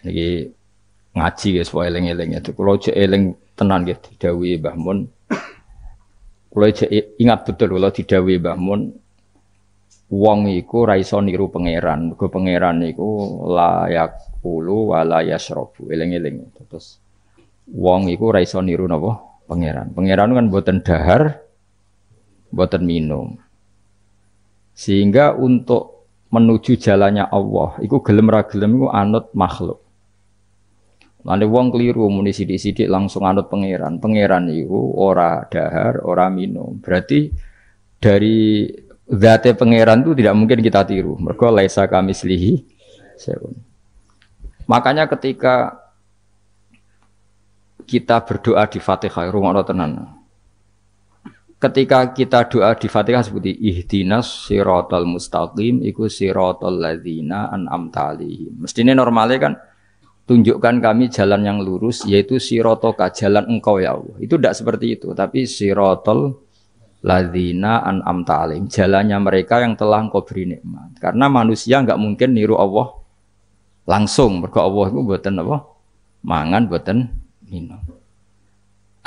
Niki ngaji guys, pokoke eling-eling itu. Kalau cek eling tenan nggih didhawuhi Mbah Mun. Kalau cek ingat betul kalau didhawuhi Mbah Mun, wong iku ra iso niru pangeran. Mergo pangeran iku la yaqulu wa la yasrabu. Eling-eling. Terus wong iku ra iso niru napa? Pangeran. Pangeran kan mboten dahar, mboten minum. Sehingga untuk menuju jalannya Allah, iku gelem ra gelem iku anut makhluk. Lane wong keliru muni sithik-sithik langsung anut pangeran. Pangeran iku ora dahar, ora minum. Berarti dari zate pangeran itu tidak mungkin kita tiru. Mergo laisa kamislihi syai'un. Makanya ketika kita berdoa di Fatihah, rungokno tenan. Ketika kita doa di Fatihah seperti ihdinas siratal mustaqim iku siratal ladzina an'amta 'alaihim. Mestine normalnya kan tunjukkan kami jalan yang lurus, yaitu sirotoka, jalan engkau ya Allah. Itu tidak seperti itu, tapi sirotol ladzina an'amta 'alaihim, jalannya mereka yang telah engkau beri nikmat. Karena manusia enggak mungkin niru Allah langsung, mergo Allah itu mboten apa? Mangan mboten minum.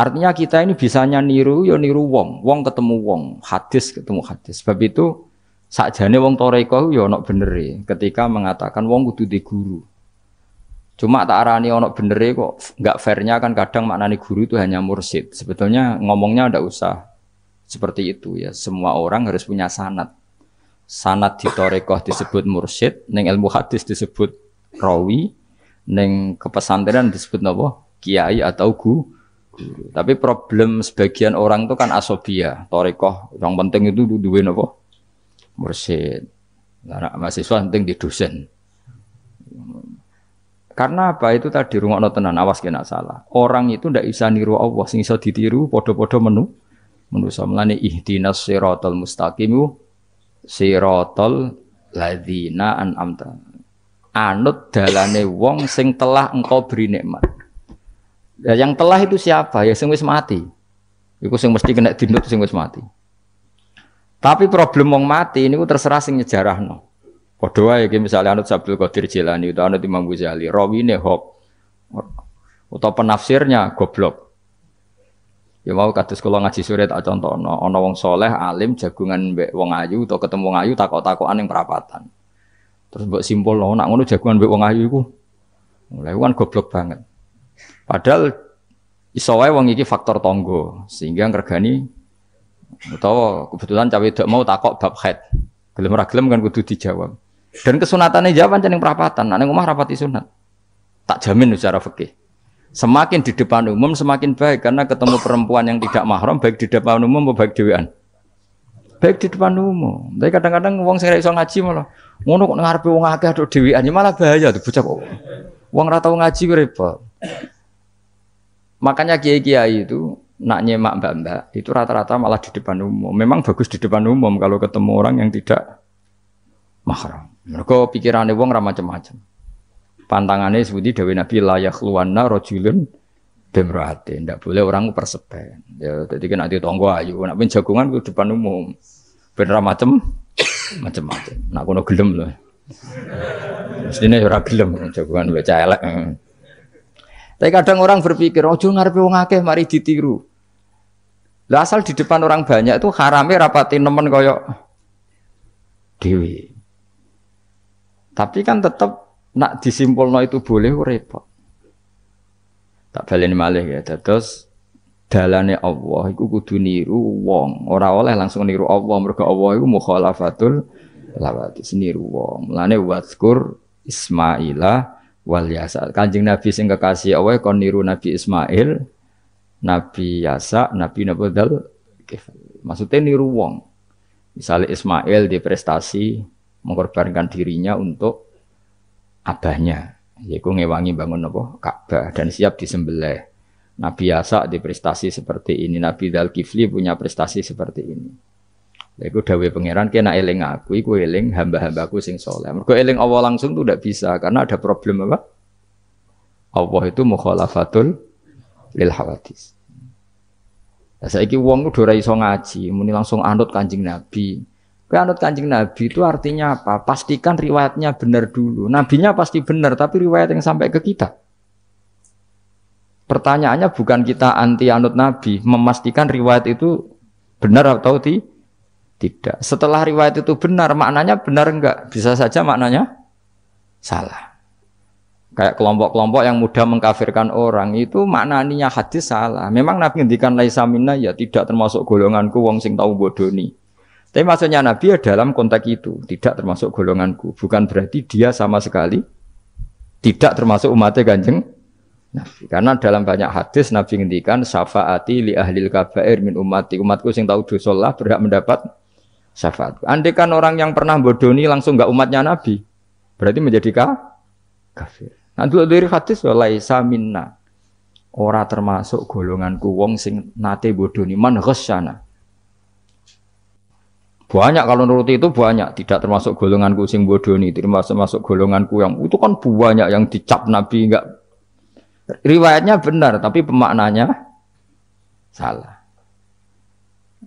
Artinya kita ini bisanya niru, ya niru wong, wong ketemu wong, hadis ketemu hadis. Sebab itu sakjane wong toreko ya ana benere ketika mengatakan wong kudu di guru. Cuma tak arani ono benere kok enggak fairnya kan kadang maknani guru itu hanya mursyid. Sebetulnya ngomongnya ndak usah seperti itu ya. Semua orang harus punya sanad. Sanad di thariqah disebut mursyid, ning ilmu hadis disebut rawi, ning kepesantrenan disebut napa? Kiai atau guru. Tapi problem sebagian orang itu kan asobia. Thariqah yang penting itu duwe napa? Mursyid. Lah mahasiswa penting di dosen. Karena apa itu tadi rungokno tenan awas kena salah. Orang itu ndak bisa niru Allah, sing iso ditiru padha-padha manusa. Mulane ihdinas siratal mustaqim siratal ladzina an'amta. Anut dalane wong sing telah engkau beri nikmat. Ya yang telah itu siapa? Ya sing wis mati. Iku sing mesti kena dinut sing wis mati. Tapi problem wong mati niku terserah sing nyejarahno. Padha wae iki misale anut Abdul Qadir Jilani utawa anut Imam Ghazali, rawine hok utawa penafsirnya goblok. Ya mau kados kula ngaji sore tak contohno, ana wong saleh alim jagungan mbek wong ayu utawa ketemu wong ayu takok-takokan ning perapatan. Terus mbok simpulno nak ngono jagungan mbek wong ayu iku. Mulai kan goblok banget. Padahal iso wae wong iki faktor tangga sehingga ngregani utawa kebetulan cawe wedok mau takok bab haid. Gelem ra gelem kan kudu dijawab. Dan kesunatannya jawab ning perapatan, nek omah rapati sunat. Tak jamin secara fikih. Semakin di depan umum semakin baik karena ketemu perempuan yang tidak mahram baik di depan umum maupun baik dhewean. Baik di depan umum. Tapi kadang-kadang wong sing ra iso ngaji malah ngono kok ngarepe wong akeh tok dhewean ya malah bahaya tuh bocah kok. Wong ra tau ngaji ku repot. Makanya kiai-kiai itu nak nyemak mbak-mbak itu rata-rata malah di depan umum. Memang bagus di depan umum kalau ketemu orang yang tidak mahram. Mergo pikirane wong ra macam-macam. Pantangane seperti dawuh Nabi la yakhluwanna rajulun bimra'atin. Ndak boleh orang persepen. Ya dadi nek ati tangga ayu, nek ben jagongan ku depan umum. Ben ra macam-macam. Nak kono gelem lho. Mestine ora gelem jagongan wis elek. Tapi kadang orang berpikir, ojo ngarepe wong akeh mari ditiru. Lah asal di depan orang banyak itu harame rapati nemen koyok dewi. Tapi kan tetap nak disimpulno itu boleh repot. Tak baleni malih ya. Terus dalane Allah iku kudu niru wong, ora oleh langsung niru Allah mergo Allah iku mukhalafatul lawati niru wong. Mulane wazkur Ismaila wal Yasa. Kanjeng Nabi sing kekasih Allah kon niru Nabi Ismail, Nabi Yasa, Nabi Nabodal. Maksudnya niru wong. Misalnya Ismail di prestasi mengorbankan dirinya untuk abahnya, yaitu ngewangi bangun apa Ka'bah dan siap disembelih. Nabi Yasa di prestasi seperti ini, Nabi Dzulkifli punya prestasi seperti ini. Iku dawuh pangeran kena eling aku, iku eling hamba-hambaku sing saleh. Mergo eling Allah langsung tuh tidak bisa karena ada problem apa? Allah itu mukhalafatul lil hawadis. Lah saiki wong kudu ora iso ngaji, muni langsung anut Kanjeng Nabi. Kowe anut Kanjeng Nabi itu artinya apa? Pastikan riwayatnya benar dulu. Nabinya pasti benar, tapi riwayat yang sampai ke kita. Pertanyaannya bukan kita anti anut Nabi, memastikan riwayat itu benar atau tidak. Setelah riwayat itu benar, maknanya benar enggak? Bisa saja maknanya salah. Kayak kelompok-kelompok yang mudah mengkafirkan orang itu maknanya hadis salah. Memang Nabi ngendikan laisa minna ya tidak termasuk golonganku wong sing tau bodoni. Tapi maksudnya Nabi ya dalam konteks itu tidak termasuk golonganku. Bukan berarti dia sama sekali tidak termasuk umatnya Kanjeng Nabi. Karena dalam banyak hadis Nabi ngendikan syafaati li ahlil kabair min ummati. Umatku sing tahu dosa lah berhak mendapat syafaat. Andai kan orang yang pernah bodoni langsung enggak umatnya Nabi, berarti menjadi kafir. Nah dulu dari hadis laisa minna. Ora termasuk golonganku wong sing nate bodoni man ghasyana. Banyak kalau nuruti itu banyak, tidak termasuk golonganku sing bodoni, termasuk golonganku yang itu kan banyak yang dicap Nabi enggak. Riwayatnya benar tapi pemaknanya salah.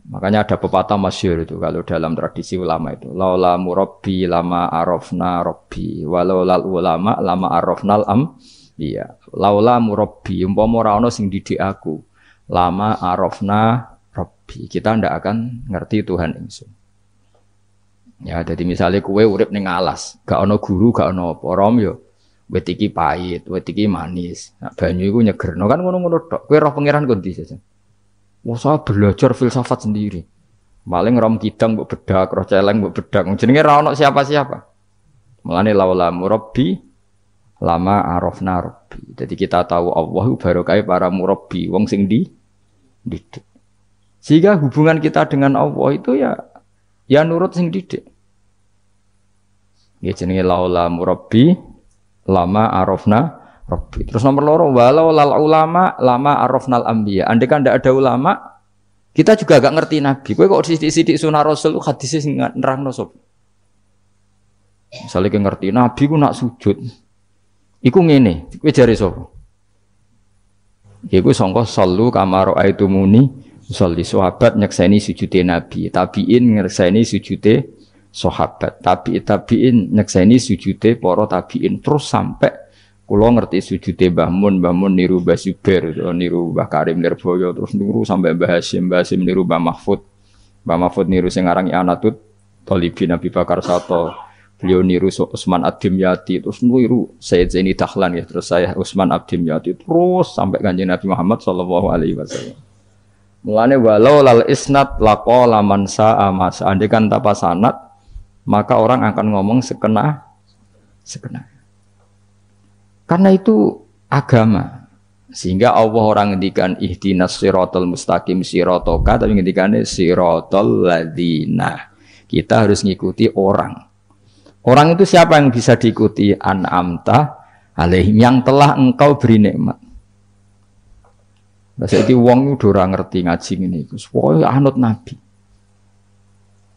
Makanya ada pepatah masyhur itu kalau dalam tradisi ulama itu, laula murabbi lama arafna rabbi, walau lal ulama lama arafnal am. Iya, laula murabbi umpama ora ana sing didik aku, lama arafna rabbi. Kita ndak akan ngerti Tuhan ingsun. Ya, jadi misalnya kue urip ning alas, gak ono guru, gak ono apa, rom yo, wit iki pahit, wit iki manis, nah, banyu iku nyegerno kan ngono-ngono tok. Kue roh pangeran kondi saja. Wah, saya belajar filsafat sendiri. Maling rom kidang mbok bedak, roh celeng mbok bedak. Jenenge ra ono siapa-siapa. Mulane laula murabbi lama arafna rabbi. Jadi kita tahu Allah barokah para murabbi, wong sing didik. Sehingga hubungan kita dengan Allah itu ya nurut sing didik. Ya jenenge laula murabbi lama arafna rabbi. Terus nomor loro walau lal ulama lama arafnal anbiya. Andai kan ndak ada ulama, kita juga gak ngerti Nabi. Kowe kok sithik-sithik sunah Rasul hadis sing nerangno sop. Misale kowe ngerti Nabi ku nak sujud. Iku ngene, kowe jare sapa? Iku sangka sallu kama raaitumuni usolli. Sahabat nyekseni sujude Nabi, tabiin nyekseni sujude sahabat, tabiin nyekseni sujude para tabiin, terus sampai kula ngerti sujude Mbah Mun niru Mbah Zubair, niru Mbah Karim Nirboyo, terus niru sampai Mbah Hasyim niru Mbah Mahfud niru sing aran Anatut Thalibin Nabi Bakar Sato, beliau niru Utsman Ad-Dimyati, terus niru Sayyid Zaini Dahlan ya, terus saya Utsman Ad-Dimyati, terus sampai Kanjeng Nabi Muhammad sallallahu alaihi wasallam. Mulane walau lal isnad laqala man sa'a ma seandainya tanpa sanad maka orang akan ngomong sekena. Karena itu agama. Sehingga Allah orang ngendikan ihdinas siratal mustaqim siratoka, tapi ngendikane siratal ladzina. Kita harus ngikuti orang. Orang itu siapa yang bisa diikuti? An'amta alaihim, yang telah engkau beri nikmat. Jadi wong udah ora ngerti ngaji ngene iku. Pokoke anut Nabi.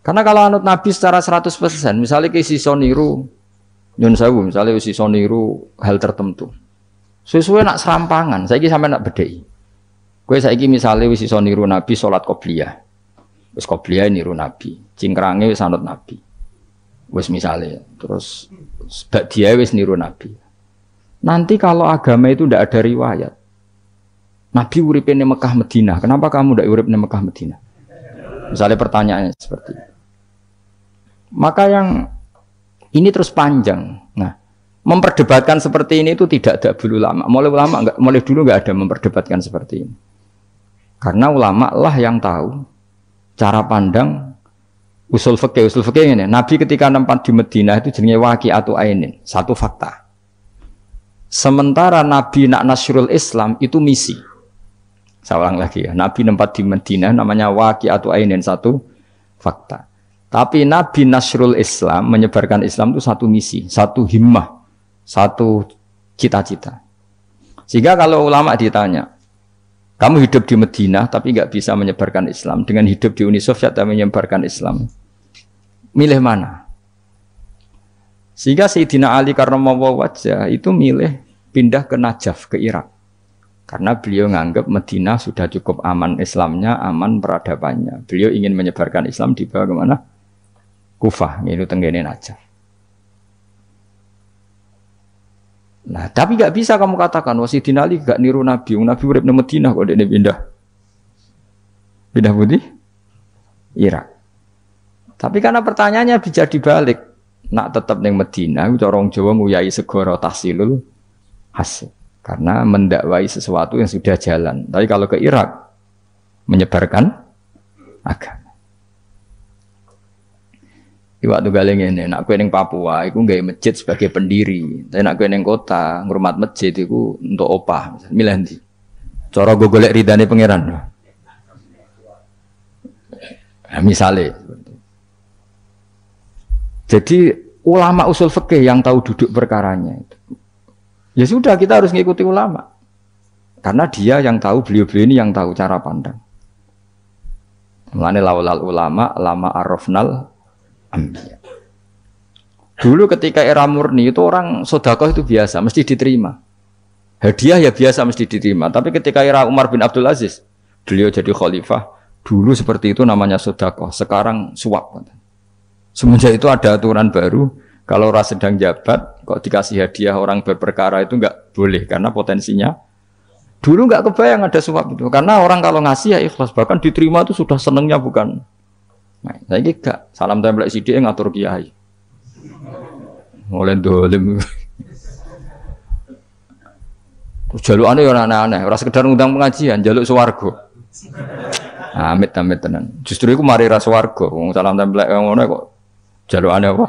Karena kalau anut Nabi secara 100%, misalnya ke sisa niru nyun sewu, misalnya sisa niru hal tertentu. Sesuai nak serampangan, saiki sampe nak bedheki. Kowe saiki misalnya wis sisa niru Nabi salat qobliyah. Wis qobliyah niru Nabi, cingkrange wis anut Nabi. Wis misalnya, terus ba'diyah wis niru Nabi. Nanti kalau agama itu ndak ada riwayat. Nabi urip ning Mekah Madinah, kenapa kamu ndak urip ning Mekah Madinah? Misalnya pertanyaannya seperti itu. Maka yang ini terus panjang. Nah, memperdebatkan seperti ini itu tidak ada dulu ulama. Mulai dulu nggak ada memperdebatkan seperti ini. Karena ulama lah yang tahu cara pandang usul fikih ini. Nabi ketika nempat di Madinah itu jenenge waqi'atu ainin, satu fakta. Sementara Nabi nak nasrul Islam itu misi. Saya ulang lagi ya, Nabi nempat di Madinah namanya waqi'atu ainin, satu fakta. Tapi Nabi nasrul Islam, menyebarkan Islam itu satu misi, satu himmah, satu cita-cita. Sehingga kalau ulama ditanya, kamu hidup di Madinah tapi nggak bisa menyebarkan Islam, dengan hidup di Uni Soviet tapi menyebarkan Islam, milih mana? Sehingga Sayyidina Ali karramallahu wajhah itu milih pindah ke Najaf, ke Irak. Karena beliau menganggap Madinah sudah cukup aman Islamnya, aman peradabannya. Beliau ingin menyebarkan Islam di bawah kemana? Kufah, ini tenggene Najaf. Nah, tapi nggak bisa kamu katakan wah Sayyidina Ali gak niru Nabi. Nabi urip nang Madinah kok dekne pindah putih Irak. Tapi karena pertanyaannya bisa dibalik, nak tetap nang Madinah, cara wong Jawa nguyai segara tahsilul hasil. Karena mendakwai sesuatu yang sudah jalan. Tapi kalau ke Irak menyebarkan agama. Waktu galeng ini, nak kue neng Papua, aku nggak masjid sebagai pendiri. Tapi nak kue neng kota, ngurmat masjid, aku untuk opah, milih nanti. Cara gue golek ridane pangeran. Nah, misalnya, jadi ulama usul fikih yang tahu duduk perkaranya itu. Ya sudah kita harus ngikuti ulama, karena dia yang tahu, beliau-beliau ini yang tahu cara pandang. Mulane laulal ulama, lama arafnal. Dulu ketika era murni itu orang sedekah itu biasa, mesti diterima. Hadiah ya biasa mesti diterima. Tapi ketika era Umar bin Abdul Aziz, beliau jadi khalifah, dulu seperti itu namanya sedekah, sekarang suap. Semenjak itu ada aturan baru, kalau orang sedang jabat, kok dikasih hadiah orang berperkara itu enggak boleh karena potensinya. Dulu enggak kebayang ada suap itu, karena orang kalau ngasih ya ikhlas, bahkan diterima itu sudah senengnya bukan. Nah, saya gak salam tempel sidik ngatur kiai. Mulai dolim. Jalukane yo aneh-aneh, ora sekedar ngundang pengajian, jaluk swarga. Amit tenan. Justru iku mari ra swarga, wong salam tempel ngono kok jalukane apa?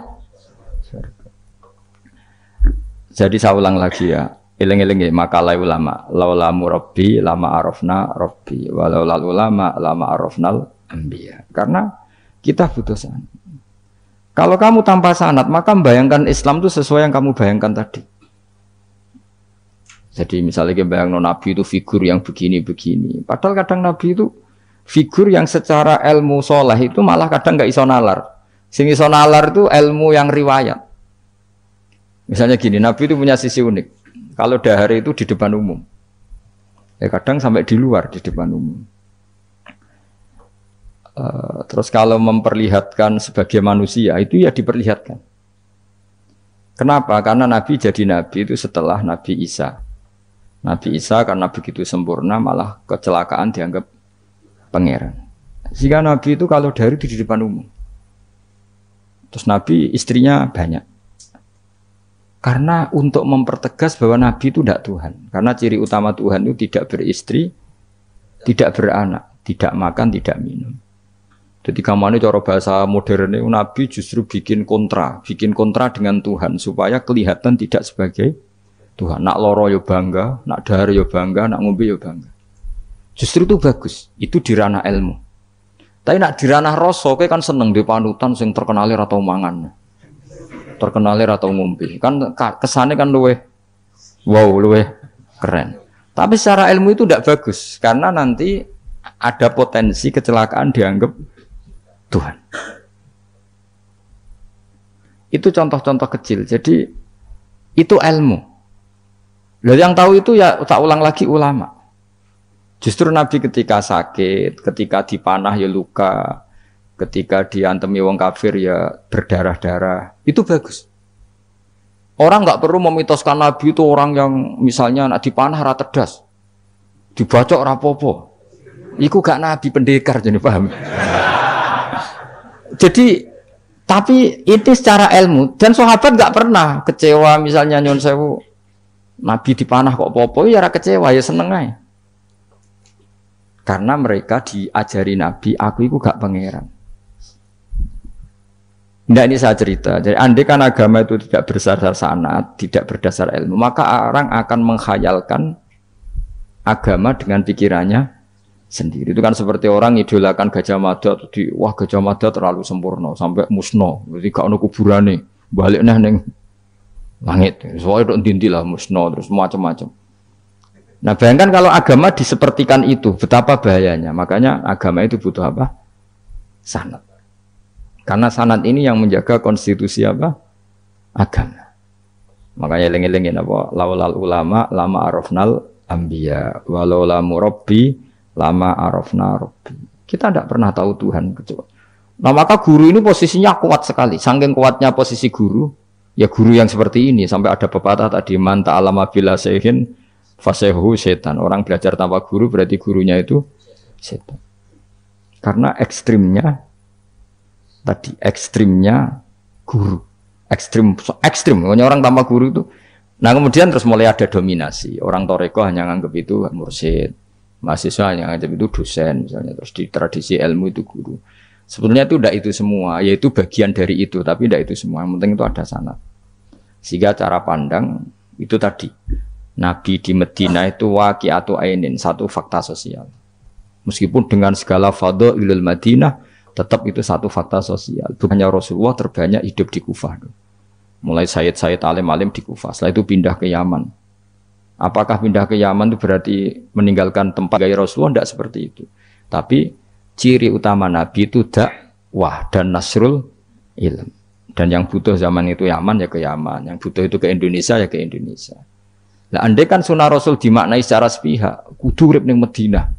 Jadi saya ulang lagi ya, eling-eling makalah ulama, laula murabbi lama arafna rabbi, walau lal ulama lama arafnal anbiya. Karena kita butuh sanad. Kalau kamu tanpa sanad, maka membayangkan Islam itu sesuai yang kamu bayangkan tadi. Jadi misalnya kita bayangkan Nabi itu figur yang begini-begini. Padahal kadang Nabi itu figur yang secara ilmu soleh itu malah kadang nggak iso nalar. Sing iso nalar itu ilmu yang riwayat. Misalnya gini, Nabi itu punya sisi unik. Kalau dahar itu di depan umum. Ya kadang sampai di luar di depan umum. Terus kalau memperlihatkan sebagai manusia itu ya diperlihatkan. Kenapa? Karena Nabi jadi Nabi itu setelah Nabi Isa. Nabi Isa karena begitu sempurna malah kecelakaan dianggap pangeran. Sehingga Nabi itu kalau dari itu di depan umum. Terus Nabi istrinya banyak. Karena untuk mempertegas bahwa Nabi itu tidak Tuhan. Karena ciri utama Tuhan itu tidak beristri, tidak beranak, tidak makan, tidak minum. Jadi kamane cara bahasa modern itu Nabi justru bikin kontra dengan Tuhan supaya kelihatan tidak sebagai Tuhan. Nak loro yo bangga, nak dahar yo bangga, nak ngombe yo bangga. Justru itu bagus, itu di ranah ilmu. Tapi nak di ranah rasa kowe kan seneng di panutan sing terkenal ora tau mangan. Terkenal ora tau ngombe. Kan kesane kan luweh keren. Tapi secara ilmu itu tidak bagus karena nanti ada potensi kecelakaan dianggap Tuhan. Itu contoh-contoh kecil. Jadi itu ilmu. Lalu yang tahu itu ya tak ulang lagi ulama. Justru Nabi ketika sakit, ketika dipanah ya luka, ketika diantemi wong kafir ya berdarah-darah. Itu bagus. Orang nggak perlu memitoskan Nabi itu orang yang misalnya nak dipanah ra tedas, dibacok rapopo. Iku gak Nabi pendekar jadi paham. Jadi, tapi itu secara ilmu dan sahabat nggak pernah kecewa misalnya nyon sewu Nabi dipanah kok popo ya ora kecewa ya seneng aja. Karena mereka diajari Nabi, aku itu gak pangeran. Nah ini saya cerita. Jadi andai kan agama itu tidak berdasar sanad, tidak berdasar ilmu, maka orang akan menghayalkan agama dengan pikirannya sendiri. Itu kan seperti orang idolakan Gajah Mada, wah Gajah Mada terlalu sempurna sampai musno, jadi gak ono kuburane, balik neng langit. Soalnya itu dintilah musno terus macam-macam. Nah bayangkan kalau agama disepertikan itu, betapa bahayanya. Makanya agama itu butuh apa? Sanad. Karena sanad ini yang menjaga konstitusi apa? Agama. Makanya lengi-lengi apa? Laulal ulama lama arafnal anbiya walau la murabbi lama arafna rabbi. Kita tidak pernah tahu Tuhan kecuali Nah maka guru ini posisinya kuat sekali. Saking kuatnya posisi guru, ya guru yang seperti ini. Sampai ada pepatah tadi, man ta'allama bila sayhin fasehu setan. Orang belajar tanpa guru berarti gurunya itu setan. Karena ekstrimnya tadi, ekstrimnya guru. Ekstrim. Pokoknya orang tanpa guru itu. Nah kemudian terus mulai ada dominasi. Orang toreko hanya nganggap itu mursyid. Mahasiswa hanya nganggap itu dosen misalnya. Terus di tradisi ilmu itu guru. Sebetulnya itu tidak itu semua, yaitu bagian dari itu, tapi tidak itu semua. Yang penting itu ada sanad. Sehingga cara pandang itu tadi, Nabi di Medina itu waqi'atu ainin, satu fakta sosial. Meskipun dengan segala fadhailul Madinah, tetap itu satu fakta sosial. Bukannya Rasulullah terbanyak hidup di Kufah. Mulai Sayyid alim-alim di Kufah, setelah itu pindah ke Yaman. Apakah pindah ke Yaman itu berarti meninggalkan tempat gaya Rasulullah? Tidak seperti itu. Tapi ciri utama Nabi itu dakwah dan nasrul ilm. Dan yang butuh zaman itu Yaman ya ke Yaman, yang butuh itu ke Indonesia ya ke Indonesia. Nah, andai kan sunnah Rasul dimaknai secara sepihak, kudu urip ning Madinah.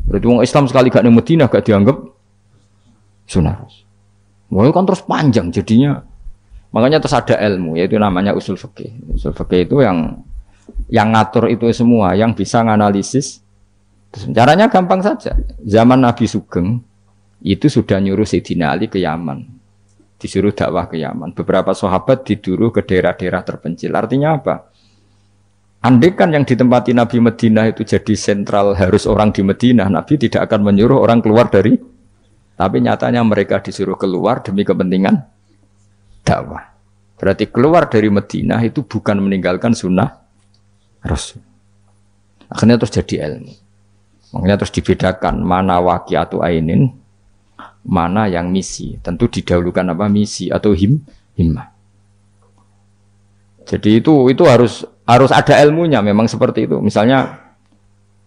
Berarti orang Islam sekali gak ning Madinah gak dianggap sunnah Rasul. Wah, kan terus panjang jadinya. Makanya terus ada ilmu, yaitu namanya usul fikih. Usul fikih itu yang ngatur itu semua, yang bisa nganalisis. Caranya gampang saja. Zaman Nabi Sugeng itu sudah nyuruh Sayyidina Ali ke Yaman, disuruh dakwah ke Yaman. Beberapa sahabat disuruh ke daerah-daerah terpencil. Artinya apa? Andai kan yang ditempati Nabi Madinah itu jadi sentral, harus orang di Madinah, Nabi tidak akan menyuruh orang keluar dari. Tapi nyatanya mereka disuruh keluar demi kepentingan dakwah. Berarti keluar dari Madinah itu bukan meninggalkan sunnah Rasul. Akhirnya terus jadi ilmu. Makanya terus dibedakan mana waqi'atu ainin, mana yang misi. Tentu didahulukan apa misi atau himmah. Jadi itu harus ada ilmunya memang seperti itu. Misalnya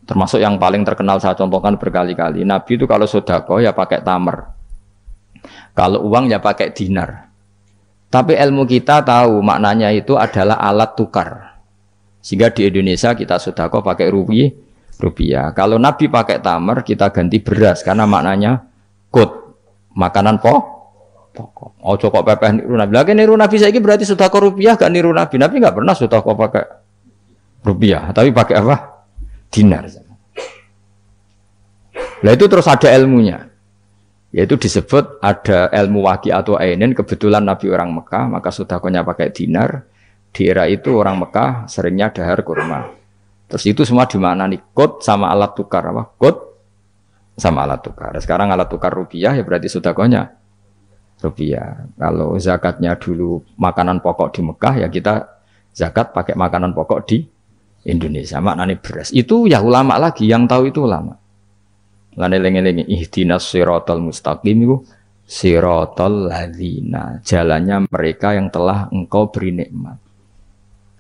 termasuk yang paling terkenal saya contohkan berkali-kali. Nabi itu kalau sedekah ya pakai tamar. Kalau uang ya pakai dinar. Tapi ilmu kita tahu maknanya itu adalah alat tukar. Sehingga di Indonesia kita sedekah pakai rupiah. Kalau Nabi pakai tamar, kita ganti beras karena maknanya kut, makanan pokok. Oh kok pepeh niru Nabi. Lagi niru Nabi saiki berarti sedekah rupiah gak niru Nabi. Nabi enggak pernah sedekah pakai rupiah, tapi pakai apa? Dinar. Nah itu terus ada ilmunya. Yaitu disebut ada ilmu waqi'atu ainin, kebetulan Nabi orang Mekah, maka sedekahnya pakai dinar. Di era itu orang Mekah seringnya dahar kurma. Terus itu semua di mana nih? Kod sama alat tukar apa? Kod sama alat tukar. Sekarang alat tukar rupiah ya berarti sedekahnya rupiah. Kalau zakatnya dulu makanan pokok di Mekah ya kita zakat pakai makanan pokok di Indonesia. Maknanya beras. Itu ya ulama lagi yang tahu itu ulama. Lan eling-eling ihdinas siratal mustaqim itu siratal ladzina, jalannya mereka yang telah engkau beri nikmat.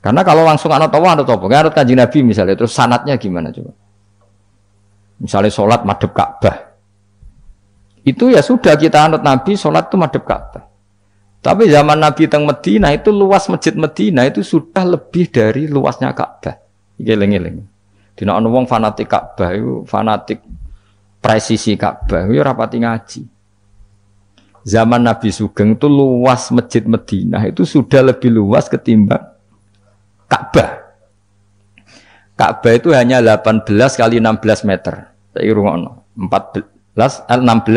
Karena kalau langsung anut Allah, anut Kanjeng Nabi misalnya, terus sanatnya gimana coba? Misalnya sholat madhep Ka'bah, itu ya sudah kita anut Nabi, sholat itu madhep Ka'bah. Tapi zaman Nabi teng Medina itu luas masjid Medina itu sudah lebih dari luasnya Ka'bah. Geleng-geleng. Dina ana wong fanatik Ka'bah itu fanatik presisi Ka'bah, itu rapati ngaji. Zaman Nabi Sugeng itu luas masjid Medina itu sudah lebih luas ketimbang Ka'bah. Ka'bah itu hanya 18 kali 16 meter. Saya rungokno. 16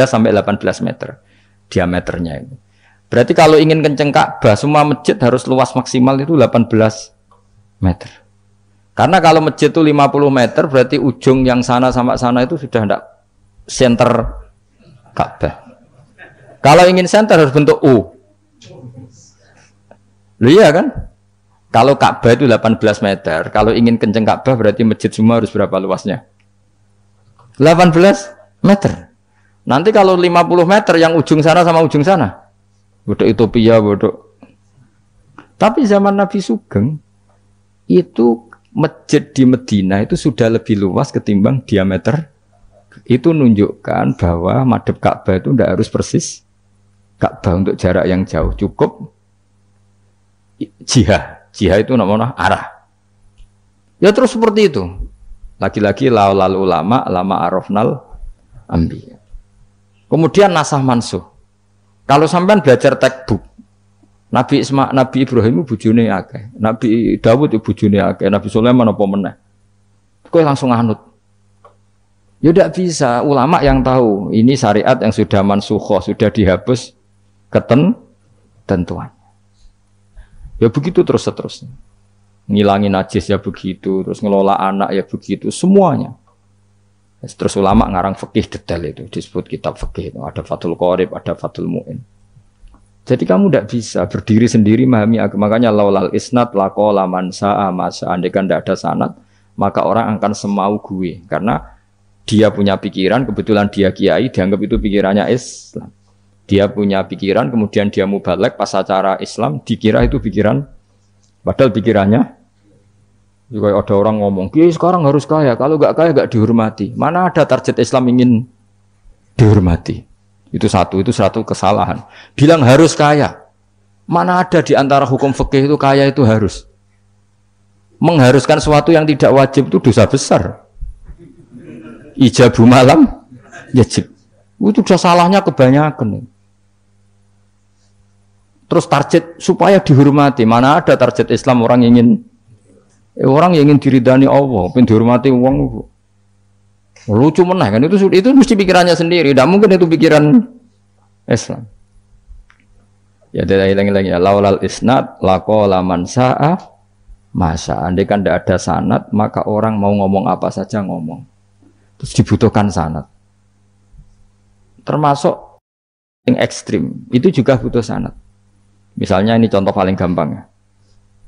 sampai 18 meter diameternya itu. Berarti kalau ingin kenceng Ka'bah, semua masjid harus luas maksimal itu 18 meter. Karena kalau masjid itu 50 meter, berarti ujung yang sana sampai sana itu sudah tidak center Ka'bah. Kalau ingin center harus bentuk U. Loh iya kan? Kalau Ka'bah itu 18 meter, kalau ingin kenceng Ka'bah berarti masjid semua harus berapa luasnya? 18 meter. Nanti kalau 50 meter yang ujung sana sama ujung sana, bodoh utopia, bodoh. Tapi zaman Nabi Sugeng, itu masjid di Medina itu sudah lebih luas ketimbang diameter. Itu menunjukkan bahwa madhep Ka'bah itu tidak harus persis Ka'bah untuk jarak yang jauh, cukup jihah. Jihad itu namanya arah. Ya terus seperti itu. Lagi-lagi laul ulama, lama arafnal ambi. Kemudian nasah mansuh. Kalau sampean belajar textbook, Nabi Ibrahim bojone akeh, Nabi Dawud bojone akeh, Nabi Sulaiman apa meneh. Kowe langsung anut. Ya tidak bisa, ulama yang tahu ini syariat yang sudah mansukhoh, sudah dihapus ketentuan. Ya begitu terus seterusnya. Ngilangin najis ya begitu, terus ngelola anak ya begitu, semuanya. Terus ulama ngarang fikih detail itu, disebut kitab fikih itu. Ada Fathul Qorib, ada Fathul Mu'in. Jadi kamu tidak bisa berdiri sendiri memahami agama. Makanya laulal isnad laqala man sa'a masa. Andaikan tidak ada sanad, maka orang akan semau gue. Karena dia punya pikiran, kebetulan dia kiai, dianggap itu pikirannya Islam. Dia punya pikiran, kemudian dia mubalek pas acara Islam, dikira itu pikiran, padahal pikirannya juga ada orang ngomong, kiai sekarang harus kaya, kalau nggak kaya nggak dihormati. Mana ada target Islam ingin dihormati? Itu satu kesalahan. Bilang harus kaya, mana ada di antara hukum fikih itu kaya itu harus. Mengharuskan sesuatu yang tidak wajib itu dosa besar. Ijabu malam yajib. Itu sudah salahnya kebanyakan. Terus target supaya dihormati. Mana ada target Islam orang ingin diridani Allah, pengen dihormati wong. Lucu meneh kan itu mesti pikirannya sendiri. Tidak mungkin itu pikiran Islam. Ya tidak hilang ya. Laulal isnad laqala man sa'a masa. Andai kan tidak ada sanad, maka orang mau ngomong apa saja ngomong. Terus dibutuhkan sanad. Termasuk yang ekstrim, itu juga butuh sanad. Misalnya ini contoh paling gampang ya.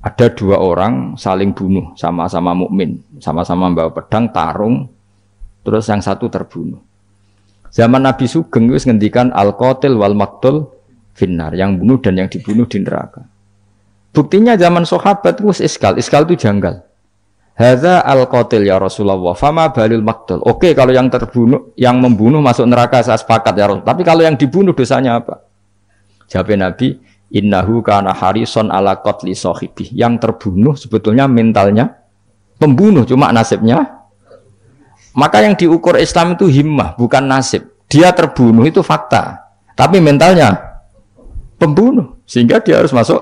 Ada dua orang saling bunuh, sama-sama mukmin, sama-sama bawa pedang, tarung, terus yang satu terbunuh. Zaman Nabi Sugeng itu ngendikan al-qatil wal maqtul finnar, yang bunuh dan yang dibunuh di neraka. Buktinya zaman sahabat itu iskal itu janggal. Hadza al-qatil ya Rasulullah, fama balil maqtul. Oke, kalau yang terbunuh, yang membunuh masuk neraka saya sepakat ya Rasul. Tapi kalau yang dibunuh dosanya apa? Jawab Nabi, innahu kana harison ala qatli sahibi. Yang terbunuh sebetulnya mentalnya pembunuh, cuma nasibnya. Maka yang diukur Islam itu himmah, bukan nasib. Dia terbunuh itu fakta, tapi mentalnya pembunuh, sehingga dia harus masuk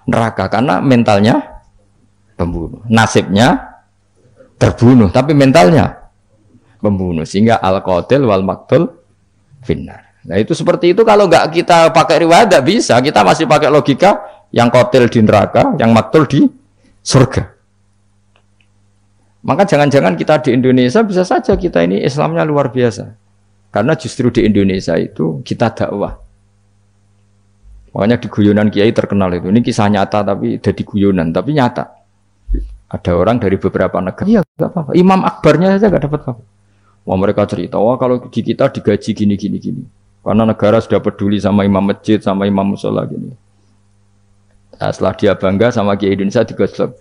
neraka karena mentalnya pembunuh. Nasibnya terbunuh, tapi mentalnya pembunuh, sehingga al-qatil wal maqtul finnar. Nah itu seperti itu, kalau nggak kita pakai riwayat nggak bisa, kita masih pakai logika yang qatil di neraka, yang maqtul di surga. Maka jangan-jangan kita di Indonesia bisa saja kita ini Islamnya luar biasa, karena justru di Indonesia itu kita dakwah. Makanya di guyonan kiai terkenal itu, ini kisah nyata tapi jadi guyonan, tapi nyata. Ada orang dari beberapa negara, iya nggak apa-apa, Imam Akbarnya saja nggak dapat apa. Wah mereka cerita, wah kalau di kita digaji gini. Karena negara sudah peduli sama imam masjid, sama imam musola gini. Nah, setelah dia bangga sama kiai Indonesia digosok.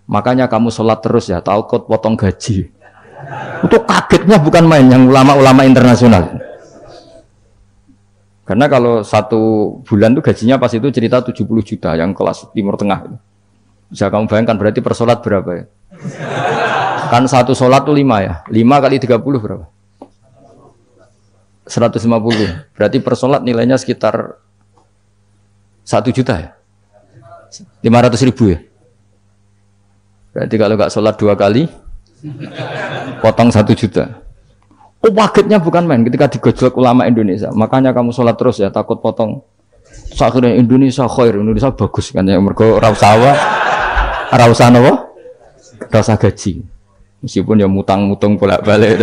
Makanya kamu sholat terus ya, takut potong gaji. Itu kagetnya bukan main yang ulama-ulama internasional. Karena kalau satu bulan itu gajinya pas itu cerita 70 juta yang kelas Timur Tengah. Bisa kamu bayangkan berarti per sholat berapa ya? Kan satu sholat itu 5 ya. 5 kali 30 berapa? 150. Berarti per sholat nilainya sekitar 1 juta ya? 500.000 ya? Berarti kalau nggak sholat 2 kali, potong 1 juta. Oh kagetnya bukan main ketika digojlok ulama Indonesia. Makanya kamu sholat terus ya, takut potong. Akhirnya Indonesia khair, Indonesia bagus kan ya. Mergo rausawa, rausa apa? Rausa gaji. Meskipun ya mutang-mutung bolak-balik.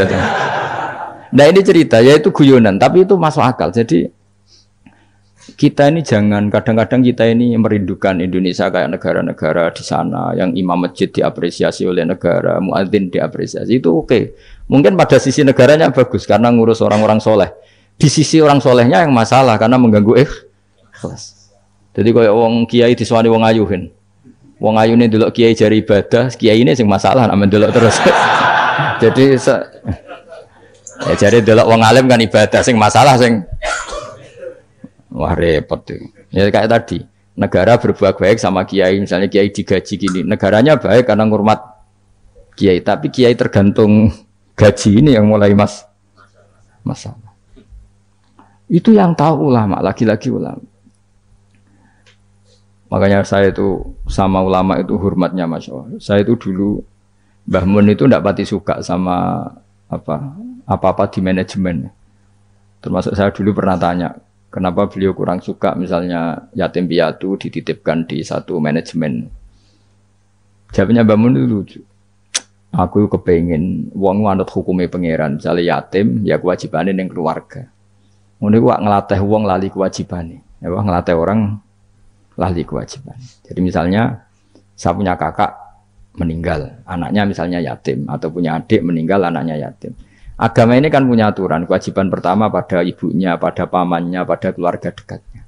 Nah ini cerita, yaitu guyonan, tapi itu masuk akal. Jadi kita ini jangan, kadang-kadang kita ini merindukan Indonesia kayak negara-negara di sana yang imam masjid diapresiasi oleh negara, muadzin diapresiasi, itu oke. Mungkin pada sisi negaranya bagus karena ngurus orang-orang soleh. Di sisi orang solehnya yang masalah karena mengganggu ikhlas. Jadi kayak wong kiai disuwani wong ayuhin. Wong ayune delok kiai jari ibadah, kiai ini sing masalah amen delok terus. Jadi ya jari delok wong alim kan ibadah, sing masalah sing wah repot tuh. Ya kayak tadi, negara berbuat baik sama kiai, misalnya kiai digaji gini, negaranya baik karena ngurmat kiai, tapi kiai tergantung gaji ini yang mulai masalah. Itu yang tahu ulama, lagi-lagi ulama. Makanya saya itu sama ulama itu hormatnya Masya Allah. Saya itu dulu Mbah Mun itu tidak pati suka sama apa-apa di manajemen. Termasuk saya dulu pernah tanya, kenapa beliau kurang suka misalnya yatim piatu dititipkan di satu manajemen. Jawabnya Mbah Mun itu lucu. Aku kepengen wong anut hukumnya pangeran, misalnya yatim ya kewajibannya yang keluarga. Ngono iku ngelatih wong lali kewajibannya. Ya ngelatih orang lali kewajiban. Jadi misalnya saya punya kakak meninggal, anaknya misalnya yatim, atau punya adik meninggal, anaknya yatim. Agama ini kan punya aturan, kewajiban pertama pada ibunya, pada pamannya, pada keluarga dekatnya.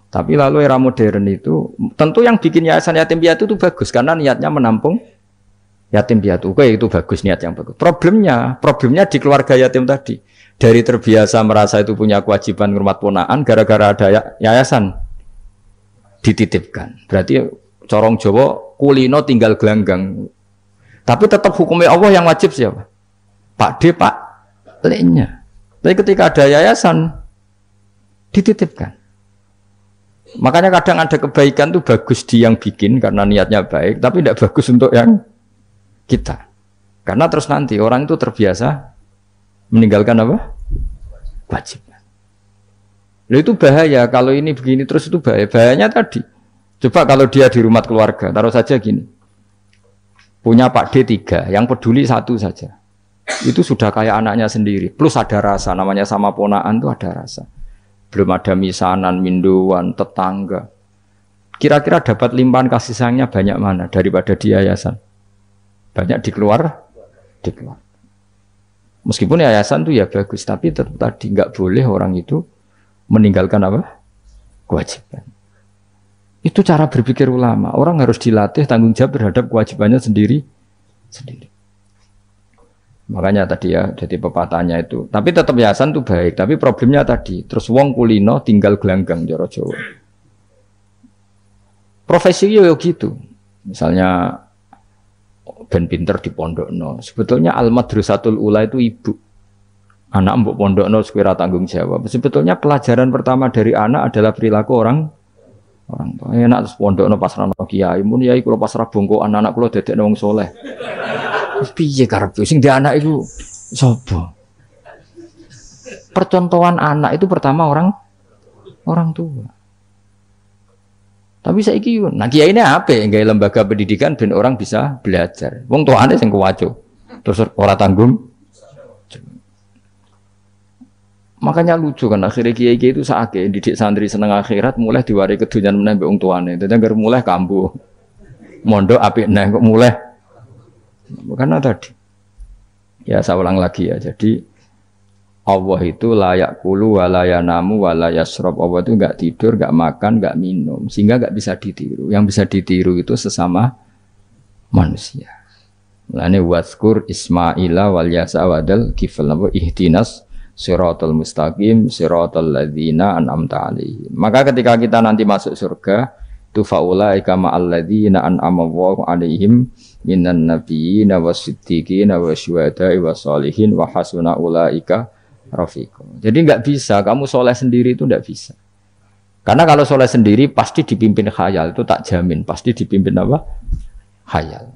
Tapi lalu era modern itu, tentu yang bikin yayasan yatim piatu itu bagus, karena niatnya menampung yatim piatu. Oke, itu bagus, niat yang bagus. Problemnya di keluarga yatim tadi. Dari terbiasa merasa itu punya kewajiban ngurmat ponaan, gara-gara ada yayasan dititipkan. Berarti corong Jawa kulino tinggal gelanggang. Tapi tetap hukumnya Allah yang wajib siapa? Pak D, Pak L-nya. Tapi ketika ada yayasan dititipkan. Makanya kadang ada kebaikan tuh bagus di yang bikin karena niatnya baik, tapi tidak bagus untuk yang kita. Karena terus nanti orang itu terbiasa meninggalkan apa? Kewajiban. Loh itu bahaya, kalau ini begini terus itu bahaya. Bahayanya tadi, coba kalau dia di rumah keluarga, taruh saja gini, punya Pak D 3, yang peduli 1 saja, itu sudah kayak anaknya sendiri, plus ada rasa, namanya sama ponaan itu ada rasa. Belum ada misanan, minduan, tetangga. Kira-kira dapat limpahan kasih sayangnya banyak mana daripada di yayasan? Banyak di keluar. Meskipun yayasan itu ya bagus, tapi tetap tadi nggak boleh orang itu meninggalkan apa? Kewajiban. Itu cara berpikir ulama. Orang harus dilatih tanggung jawab terhadap kewajibannya sendiri. Makanya tadi ya, jadi pepatahnya itu. Tapi tetap yayasan itu baik. Tapi problemnya tadi, terus wong kulino tinggal gelanggang jaro Jawa. Profesi yo gitu. Misalnya ben pinter di pondokno. Sebetulnya al-madrasatul ula itu ibu. Anak mbok pondokno sekira tanggung jawab. Sebetulnya pelajaran pertama dari anak adalah perilaku orang tua. Enak terus pondokno pasrahno kiai, mun yai kula pasrah bongko anak kula dadekno wong saleh. Wis piye karepe sing di anak iku sapa? Percontohan anak itu pertama orang tua. Tapi saiki nah kiai ini apa? Nggawe lembaga pendidikan ben orang bisa belajar. Wong tuane sing kuwaco. Terus ora tanggung. Makanya lucu kan akhirnya kiai itu saake didik santri seneng akhirat mulai diwari kedunyan meneh mbek wong tuane. Dadi anggere mulai kambuh. Mondok apik neh kok mulai. Karena tadi. Ya saya ulang lagi ya. Jadi Allah itu layak kulu walayanamu walayasrob. Allah itu enggak tidur, enggak makan, enggak minum, sehingga enggak bisa ditiru. Yang bisa ditiru itu sesama manusia. Mulane wazkur Ismaila wal yasa wadal kifal nabo ihdinas siratal mustaqim siratal ladzina an'amta alaihim. Maka ketika kita nanti masuk surga, tu faulaika ma'al ladzina an'ama Allahu alaihim minan nabiyyin wasiddiqin wasyuhada'i wassalihin wa hasuna ulaika rafiqo. Jadi enggak bisa kamu soleh sendiri itu enggak bisa. Karena kalau soleh sendiri pasti dipimpin khayal, itu tak jamin pasti dipimpin apa? Khayal.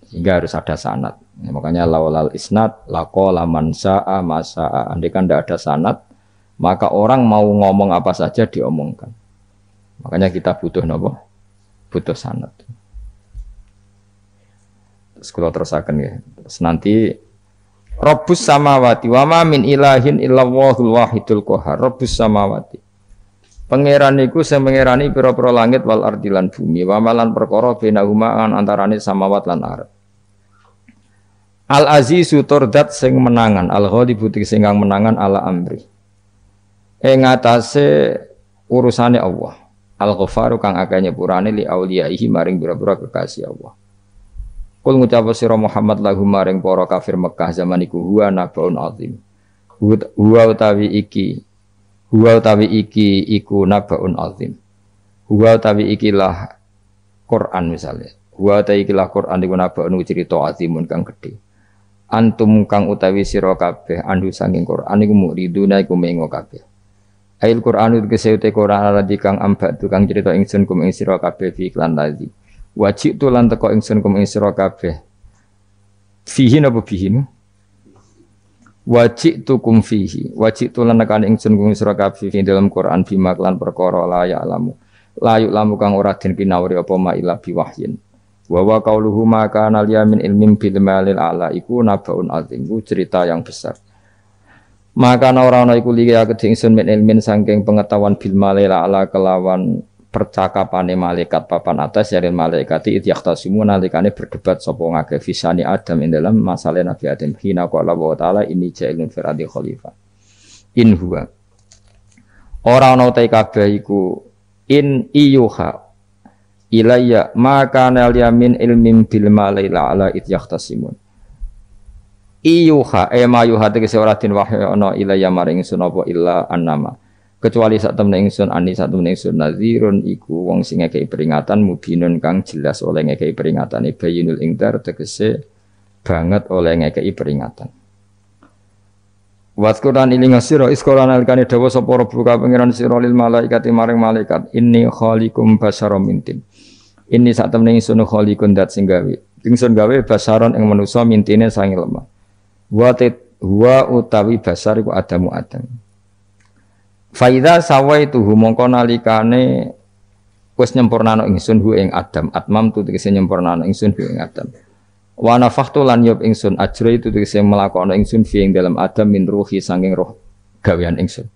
Sehingga harus ada sanad. Ya, makanya laulal isnad laqala man sa'a ma sa'a. Andai kan enggak ada sanad, maka orang mau ngomong apa saja diomongkan. Makanya kita butuh apa? Butuh sanad. Terus kalau terusakan ya. Terus nanti Rabbus samawati wa ma min ilahin illallahul wahidul qahar. Rabbus samawati. Pangeran iku sing pangerani pira-pira langit wal ardi lan bumi. Wa malan perkara benahuma antarane samawat lan ardh. Al azizu turdat sing menangan, al ghalibu sing kang menangan ala amri. Ing atase urusane Allah. Al ghafaru kang akeh nyepurane li auliyaihi maring pira-pira kekasih Allah. Kul ngucap sira Muhammad lahum maring para kafir Mekah zaman iku huwa nabaun azim. Huwa utawi iki iku nabaun azim. Huwa utawi ikilah Quran misalnya. Huwa utawi ikilah Quran iku nabaun cerita azimun kang gedhe. Antum kang utawi sira kabeh andu saking Quran iku muriduna iku mengo kabeh. Ail Qur'an itu keseute Qur'an alladzi kang ambak tukang cerita ingsun kum ing sira kabeh fi iklan ladzi. Wajib tu lan teko ingsun kum ing sira kabeh. Fihi napa fihi? Wajib tu kum fihi. Wajib tu lan nekane ingsun kum sira kabeh fi dalam Qur'an bima lan perkara la ya alamu. La lamu kang ora den pinawuri apa ma ila biwahyin. Wa wa qauluhu ma kana liyamin ilmin bil malil ala iku nabaun azim. Iku cerita yang besar. Maka orang iku liya kedhe ingsun min ilmin saking pengetahuan bil malaila ala kelawan percakapane malaikat papan atas yaril malaikati idyaqtasimu nalikane berdebat sapa ngake fisani Adam ing dalam masalah Nabi Adam hina qala wa taala ini ja'ilun fil ardi khalifah in huwa ora ana ta kabeh iku in iyuha ilayya maka nal yamin ilmin bil malaila ala idyaqtasimun iyuha mayuha tegese ora den wahyu ana ilaya maring ingsun apa illa annama kecuali sak temne ingsun ani sak temne ingsun nazirun iku wong sing ngekeki peringatan mubinun kang jelas oleh ngekeki peringatan bayinul ingdar tegese banget oleh ngekeki peringatan waskuran iling sira iskolan alkane dawa sapa rabbuka pangeran sira lil malaikati maring malaikat inni khaliqum basyaram mintin inni sak temne ingsun khaliqun dat sing gawe ingsun gawe basyaron ing manusa mintine sange lemah wa utawi basar iku adamu adam. Faidza sawaituhu mongko nalikane wis nyempurnano ingsun hu ing adam atmam tu tegese nyempurnano ingsun hu ing adam. Wa nafakhtu lan yob ingsun ajra itu tegese melakono ingsun fi ing dalam adam min ruhi sanging roh gawean ingsun.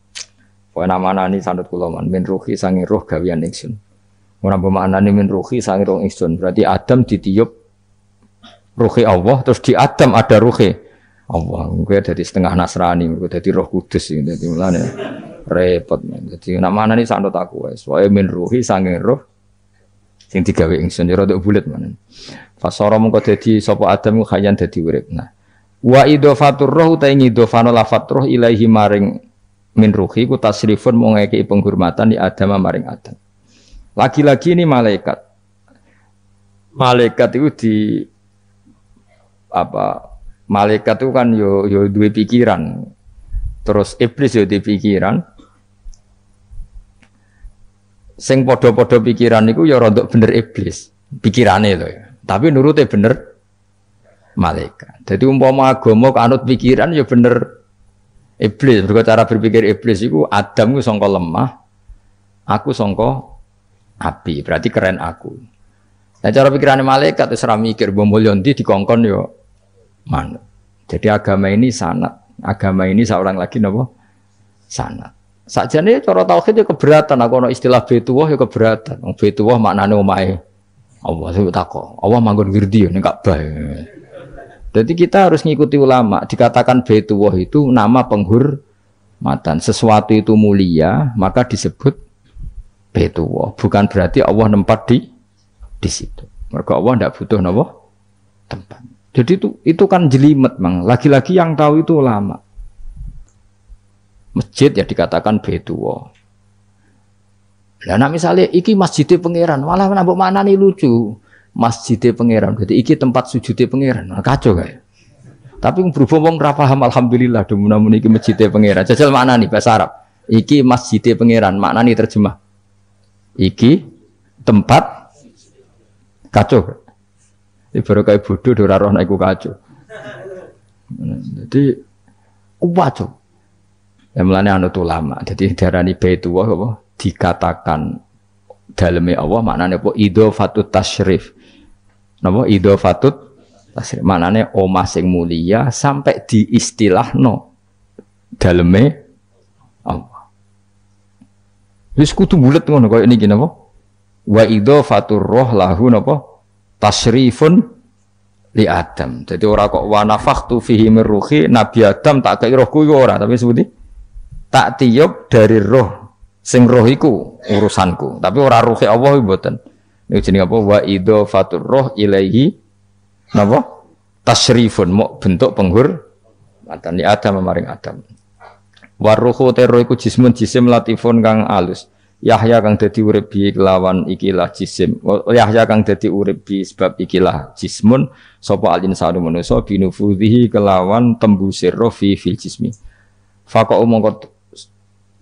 Wa namanani sanut kula min ruhi sanging roh gawean ingsun. Ora bermaknane min ruhi sanging roh ingsun. Berarti Adam ditiup ruhi Allah terus di Adam ada ruhi Allah, gue dari setengah Nasrani, gue dari Roh Kudus, jadi mulane repot. Jadi nama mana nih sanut aku, soalnya min ruhi sanging roh, sing digawe ingsun jero untuk bulat mana. Fasoro mengko dadi sapa Adam khayan dadi urip. Nah, wa idhofatur roh utai ngidhofano lafat roh ilaihi maring min ruhi ku tasrifun mau ngekei penghormatan di Adam maring Adam. Lagi-lagi ini malaikat. Malaikat itu di apa? Malaikat itu kan yo duwe pikiran. Terus iblis yo duwe pikiran. Sing padha-padha pikiran niku ya rada bener iblis. Pikirane lho ya. Tapi nurute bener malaikat. Jadi umpama agama kanut pikiran ya bener iblis. Mergo cara berpikir iblis iku Adam ku sangka lemah, aku sangka api. Berarti keren aku. Nah cara pikirane malaikat wis ora mikir mbok mulya ndi dikongkon yo manut. Jadi agama ini sanad. Agama ini seorang lagi napa? Sanad. Sakjane cara tauhid ya keberatan. Aku ana istilah Baitullah ya keberatan. Wong Baitullah maknane omahe Allah. Saya takok. Allah manggon wirdi ning Ka'bah. Jadi kita harus ngikuti ulama. Dikatakan Baitullah itu nama penghormatan. Sesuatu itu mulia, maka disebut Baitullah. Bukan berarti Allah nempat di situ. Mergo Allah ndak butuh napa? Tempat. Jadi itu kan jelimet, Mang. Lagi-lagi yang tahu itu ulama. Masjid ya dikatakan Baitullah. Lah nek misale iki masjidé pangeran, malah nambah maknane lucu. Masjidé pangeran. Jadi iki tempat sujudé pangeran. Kacau kae. Tapi berhubung wong ra paham alhamdulillah demun iki masjidé pangeran. Jajal maknane bahasa Arab. Iki masjidé pangeran, maknane terjemah. Iki tempat kacau. Baru kayak bodoh ora roh nek iku kacau. Jadi kacau. Ya mulane anut ulama. Jadi darani Baitullah apa dikatakan daleme Allah maknane apa idhofatut tasyrif. Napa idhofatut tasyrif maknane omah sing mulia sampai diistilahno daleme Allah. Wis kudu bulet ngono kaya niki napa? Wa idhofatur roh lahu napa? Tasrifun li Adam. Jadi ora kok wa nafakhtu fihi min ruhi Nabi Adam tak kei rohku iku ora, tapi sebuti tak tiup dari roh sing roh iku urusanku, tapi ora ruhe Allah mboten. Niku jenenge apa? Wa idhofatur roh ilaihi napa? Tasrifun mok bentuk penghormatan li Adam maring Adam. Wa ruhu terro iku jismun jisim latifun kang alus. Yahya kang dadi urip bi kelawan ikilah jisim. Yahya kang dadi urip bi sebab ikilah jismun sapa alinsanu manusa binufudhihi kelawan tembusir roh fi fil jismi. Faqa mongko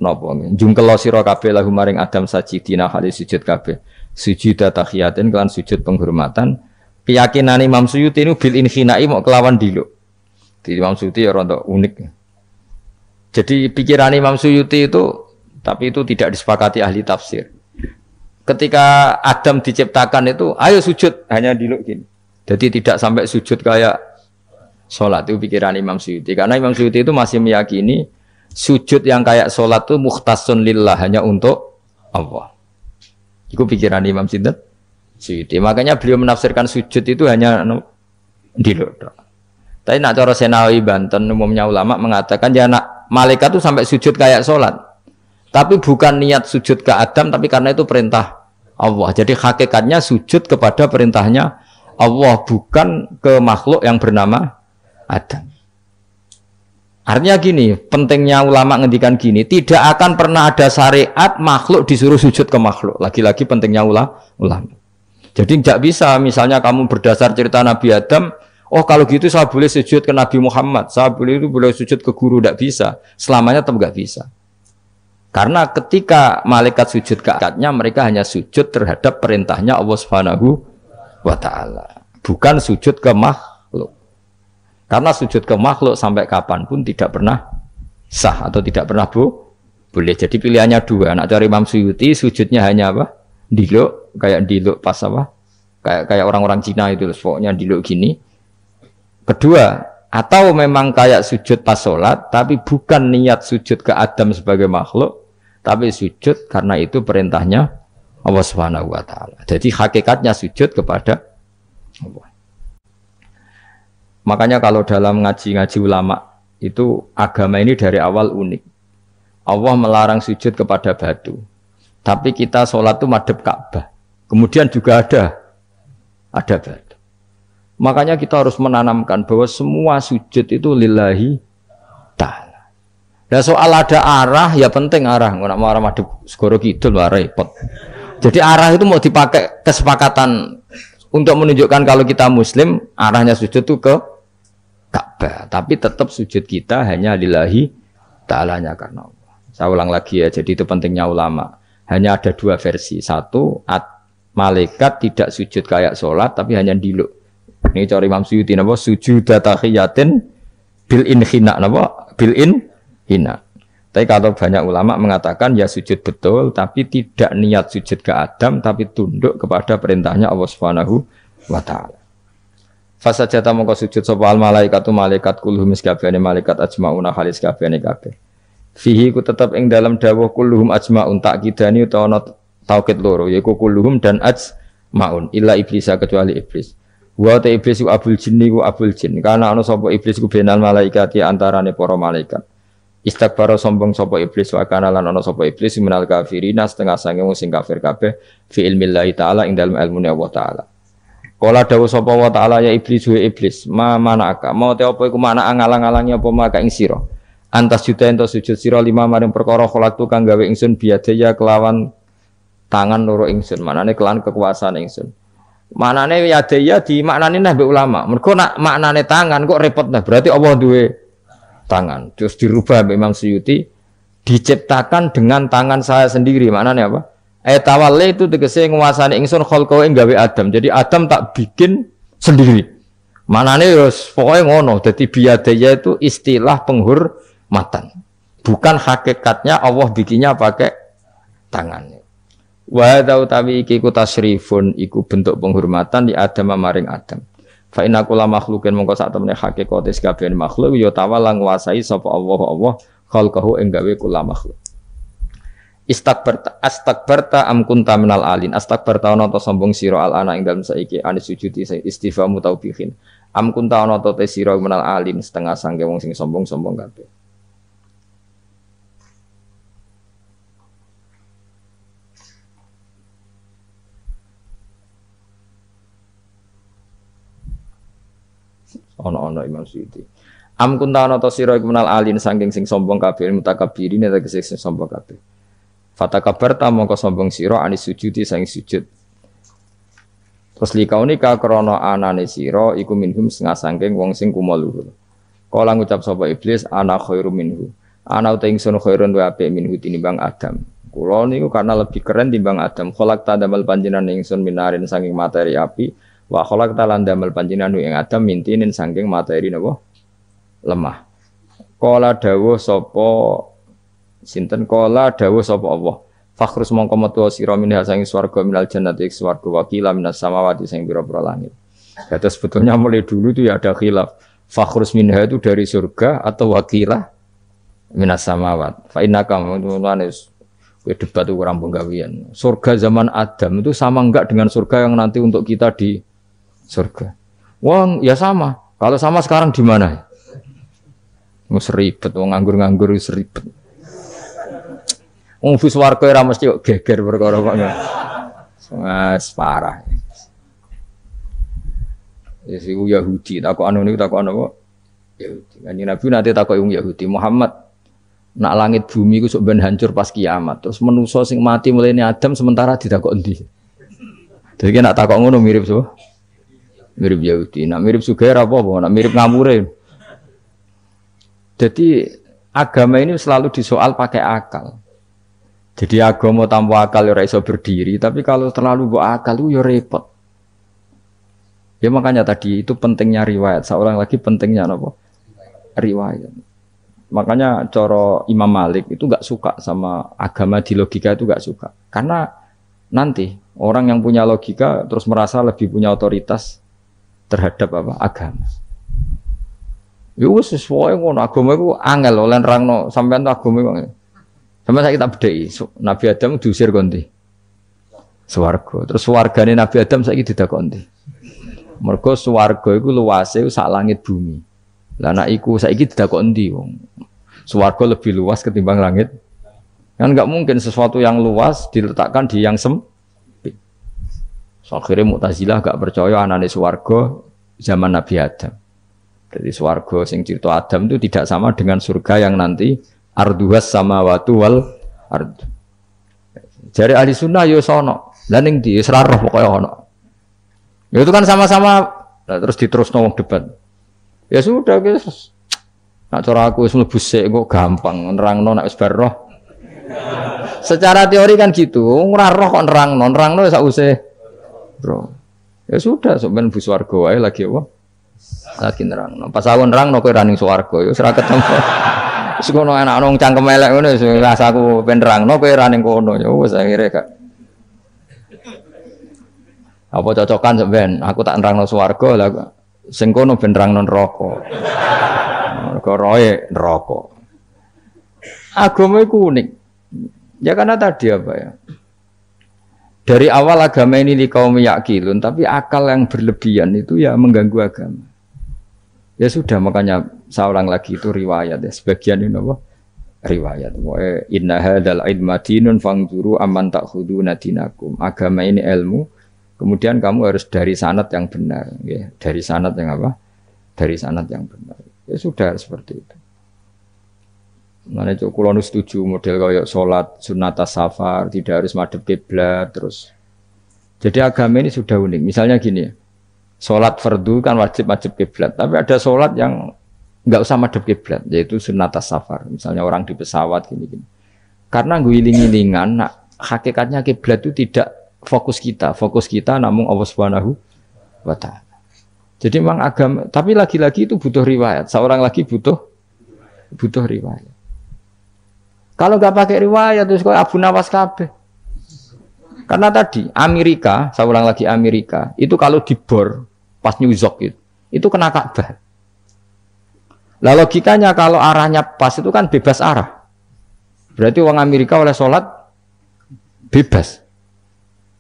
napa njungkel sira kabeh lahu maring Adam sajidina hale sujud kabeh sujud tahiyatin kelan sujud penghormatan keyakinan Imam Suyuti ini bil inhinai mau kelawan diluk di Imam Suyuti ya rada unik jadi pikiran Imam Suyuti itu tapi itu tidak disepakati ahli tafsir ketika Adam diciptakan itu ayo sujud hanya diluk gini jadi tidak sampai sujud kayak sholat itu pikiran Imam Suyuti karena Imam Suyuti itu masih meyakini sujud yang kayak sholat itu mukhtasun lillah hanya untuk Allah. Itu pikiran Imam Suyuti. Makanya beliau menafsirkan sujud itu hanya diluk. Tapi nak cara Senawi Banten umumnya ulama mengatakan ya nak malaikat itu sampai sujud kayak sholat. Tapi bukan niat sujud ke Adam tapi karena itu perintah Allah. Jadi hakikatnya sujud kepada perintahnya Allah bukan ke makhluk yang bernama Adam. Artinya gini, pentingnya ulama ngendikan gini, tidak akan pernah ada syariat makhluk disuruh sujud ke makhluk. Lagi-lagi pentingnya ulama. Jadi tidak bisa, misalnya kamu berdasar cerita Nabi Adam, oh kalau gitu saya boleh sujud ke Nabi Muhammad, saya boleh sujud ke guru, tidak bisa. Selamanya tetap tidak bisa. Karena ketika malaikat sujud ke akadnya, mereka hanya sujud terhadap perintahnya Allah Subhanahu wa Ta'ala. Bukan sujud ke makhluk. Karena sujud ke makhluk sampai kapanpun tidak pernah sah atau tidak pernah boleh. Jadi pilihannya dua. Nak cari Imam Suyuti sujudnya hanya apa? Diluk, kayak diluk pas apa? Kayak orang-orang Cina itu, pokoknya diluk gini. Kedua, atau memang kayak sujud pas sholat, tapi bukan niat sujud ke Adam sebagai makhluk, tapi sujud karena itu perintahnya Allah Subhanahu wa Ta'ala. Jadi hakikatnya sujud kepada Allah. Makanya kalau dalam ngaji-ngaji ulama itu agama ini dari awal unik. Allah melarang sujud kepada batu. Tapi kita sholat itu madhep Ka'bah. Kemudian juga ada batu. Makanya kita harus menanamkan bahwa semua sujud itu lillahi ta'ala. Dan soal ada arah ya penting arah. Nggak mau arah madhep segoro kidul lah repot. Jadi arah itu mau dipakai kesepakatan untuk menunjukkan kalau kita muslim arahnya sujud itu ke Ka'bah, tapi tetap sujud kita hanya lillahi ta'alanya karena Allah. Saya ulang lagi ya, jadi itu pentingnya ulama. Hanya ada dua versi. Satu, malaikat tidak sujud kayak sholat, tapi hanya diluk. Ini cara Imam Suyuti, napa? Sujud tahiyatin bil inhina, napa? Bil inhina. Tapi kalau banyak ulama mengatakan ya sujud betul, tapi tidak niat sujud ke Adam, tapi tunduk kepada perintahnya Allah Subhanahu wa Ta'ala. Fasajata mongko sujud sapa al malaikatu malaikat kulluhum sakabehane malaikat ajmauna halis kabehane kabeh. Fihi ku tetep ing dalam dawuh kulluhum ajmaun takkidani utawa ana taukid loro yaiku kulluhum dan ajmaun illa iblis kecuali iblis. Wa ta iblis ku abul jinni ku abul jin karena ana sapa iblis ku benal malaikati antarane para malaikat. Istakbara sombong sapa iblis wa kana lan ana sapa iblis minal kafirina setengah sange sing kafir kabeh fi ilmillahi taala ing dalem ilmune Allah taala. Kala dawuh sapa wa ta'ala ya iblis wa iblis ma manaka mau te apa iku mana ngalang-alangi apa maka ing sira antas juta ento sujud sira lima maring perkara kholaqtu kang gawe ingsun biadaya kelawan tangan loro ingsun manane kelan kekuasaan ingsun manane yadaya di maknane nah mbek ulama mergo nak maknane tangan kok repot nah berarti Allah duwe tangan terus dirubah mbek Imam Suyuti diciptakan dengan tangan saya sendiri maknane apa tawalli itu tegese nguasani ingsun kholqo ing gawe Adam. Jadi Adam tak bikin sendiri. Manane ya pokoke ngono. Dadi biadaya itu istilah penghormatan. Bukan hakikatnya Allah bikinnya pakai tangannya. Wa utawi iki ku tasrifun iku bentuk penghormatan di Adam maring Adam. Fa inna kula makhlukin mongko sak temene hakikate kabehane makhluk ya tawala nguasai sapa Allah kholqahu ing gawe kula makhluk. Astakbarta am kunta minal alin astakbarta ana ta sombong sira al ana ing dalem saiki anis sujudi istifamu taubihin am kunta ana ta te sira minal alin setengah sangke wong sing sombong-sombong kabeh ana Imam Suyuti am kunta ana ta sira minal alin saking sing sombong kabeh mutakabbirin tegese sing sombong kabeh fatakabarta mongko sombong sira anis sujudi saing sujud. Terus likaunika krana anane sira iku minhum setengah saking wong sing kumo luhur. Kala ngucap sapa iblis ana khairu minhu. Ana uta ingsun khairun wa apik minhu tinimbang Adam. Kula niku karena lebih keren timbang Adam. Kholak tadamel panjenengan ingsun minarin saking materi api, wa kholak talan damel panjenengan ing Adam mintinin saking materi napa? Lemah. Kala dawuh sapa sinten kala dawuh sapa Allah. Fakhrus mongko metu sira minha saking swarga minal jannati swarga wa qila minas samawati sing pira-pira langit. Kata sebetulnya mulai dulu itu ya ada khilaf. Fakhrus minha itu dari surga atau wakilah minas samawat. Fa innaka manunis we debat itu kurang penggawean. Surga zaman Adam itu sama enggak dengan surga yang nanti untuk kita di surga? Wong ya sama. Kalau sama sekarang di mana? Mus ribet, wong nganggur-nganggur wis ribet. Wong wis warga ora mesti kok geger perkara kok. Wes parah. Ya si Yahudi takok anu niku takok apa? Yahudi. Kanjeng Nabi nanti takok wong Yahudi, Muhammad nak langit bumi ku sok ben hancur pas kiamat. Terus manusa sing mati mulai Adam sementara ditakok endi? Dadi nak takok ngono mirip so. Mirip Yahudi. Nak mirip sugih apa apa, nak mirip ngamure. Jadi agama ini selalu disoal pakai akal. Jadi agama tanpa akal ora iso berdiri, tapi kalau terlalu bawa akal itu ya repot. Ya makanya tadi itu pentingnya riwayat. Seorang lagi pentingnya apa? Riwayat. Makanya coro Imam Malik itu gak suka sama agama di logika itu gak suka. Karena nanti orang yang punya logika terus merasa lebih punya otoritas terhadap apa? Agama. Ya wis sesuai ngono agama iku angel oleh nerangno sampean agama iku. Sampeyan saiki tak bedheki. Nabi Adam diusir kondi. Swarga. Terus swargane Nabi Adam saiki didakoni. Mergo swarga iku luase sak langit bumi. Lah nek iku saiki didakoni endi wong? Swarga lebih luas ketimbang langit. Kan enggak mungkin sesuatu yang luas diletakkan di yang sempit. So, akhirnya Mu'tazilah gak percaya anane swarga zaman Nabi Adam. Jadi swarga sing cerita Adam itu tidak sama dengan surga yang nanti arduhas samawati wal ard. Jari ahli sunnah yo sono. Lah ning ndi wis ra roh pokoke ono. Ya itu kan sama-sama terus diterusno wong debat. Ya sudah guys. Nak cara aku wis mlebu sik kok gampang nerangno nek wis bar roh. Secara teori kan gitu, ora roh kok nerangno sak usih. Bro. Ya sudah sampean bu swarga wae lagi apa? Lagi nerangno. Pas aku nerangno kowe ra ning swarga ya wis ra ketemu. Wis ngono enak nang cangkem elek ngono wis rasaku ben nerangno kowe ra ning kono ya wis akhire gak. Apa cocokan sampean? Aku tak nerangno swarga lah sing kono ben nerangno neraka. Mergo roe neraka. Agama iku unik. Ya karena tadi apa ya? Dari awal agama ini di kaum yakilun, tapi akal yang berlebihan itu ya mengganggu agama. Ya sudah makanya seorang lagi itu riwayat ya. Sebagian ini apa? Riwayat. Inna hadzal ilma dinun fangzuru amman ta'khuduna dinakum. Agama ini ilmu. Kemudian kamu harus dari sanad yang benar, ya. Dari sanad yang apa? Dari sanad yang benar. Ya sudah seperti itu. Mana cok kulon setuju model kayak sholat sunat safar tidak harus madhep kiblat terus. Jadi agama ini sudah unik. Misalnya gini, sholat fardu kan wajib kiblat, tapi ada sholat yang nggak usah madhep kiblat, yaitu sunat safar. Misalnya orang di pesawat gini. Karena guling-gilingan, nah, hakikatnya kiblat itu tidak fokus kita namun Allah Subhanahu wa Ta'ala. Jadi memang agama, tapi lagi-lagi itu butuh riwayat. Seorang lagi butuh riwayat. Kalau nggak pakai riwayat terus kok Abu Nawas kabeh. Karena tadi Amerika, saya ulang lagi Amerika, itu kalau dibor pas New York itu kena Ka'bah. Lah logikanya kalau arahnya pas itu kan bebas arah. Berarti orang Amerika oleh sholat bebas.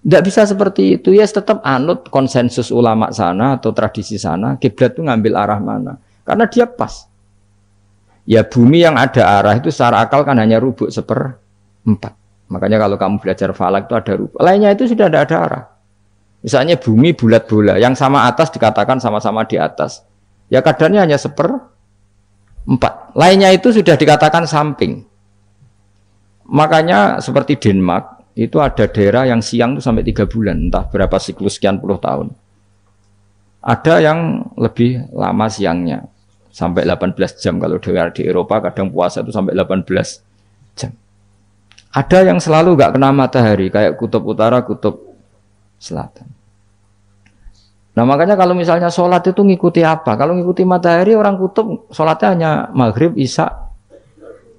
Tidak bisa seperti itu ya, tetap anut konsensus ulama sana atau tradisi sana, kiblat itu ngambil arah mana? Karena dia pas. Ya bumi yang ada arah itu secara akal kan hanya rubuk 1/4. Makanya kalau kamu belajar falak itu ada rubuk. Lainnya itu sudah ada arah. Misalnya bumi bulat bola, yang sama atas dikatakan sama-sama di atas. Ya kadarnya hanya 1/4. Lainnya itu sudah dikatakan samping. Makanya seperti Denmark, itu ada daerah yang siang itu sampai 3 bulan, entah berapa siklus sekian puluh tahun. Ada yang lebih lama siangnya. sampai 18 jam. Kalau di Eropa kadang puasa itu sampai 18 jam. Ada yang selalu nggak kena matahari kayak kutub utara, kutub selatan. Nah makanya kalau misalnya sholat itu ngikuti apa? Kalau ngikuti matahari orang kutub sholatnya hanya maghrib, isya,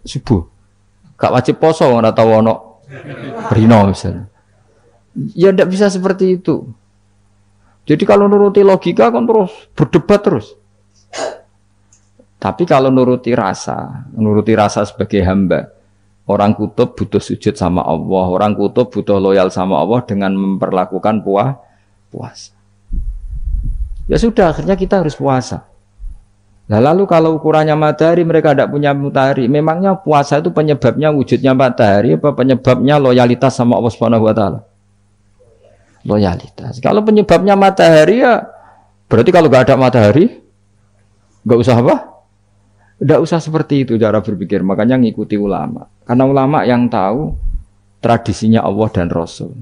subuh. Gak wajib poso orang tahu ono berino misalnya. Ya tidak bisa seperti itu. Jadi kalau nuruti logika kan terus berdebat terus. Tapi kalau nuruti rasa sebagai hamba, orang kutub butuh sujud sama Allah, orang kutub butuh loyal sama Allah dengan memperlakukan puasa. Ya sudah, akhirnya kita harus puasa. Nah, lalu kalau ukurannya matahari, mereka tidak punya matahari. Memangnya puasa itu penyebabnya wujudnya matahari apa penyebabnya loyalitas sama Allah Subhanahu wa taala? Loyalitas. Kalau penyebabnya matahari ya berarti kalau nggak ada matahari nggak usah apa? Nggak usah seperti itu cara berpikir. Makanya ngikuti ulama. Karena ulama yang tahu tradisinya Allah dan Rasul.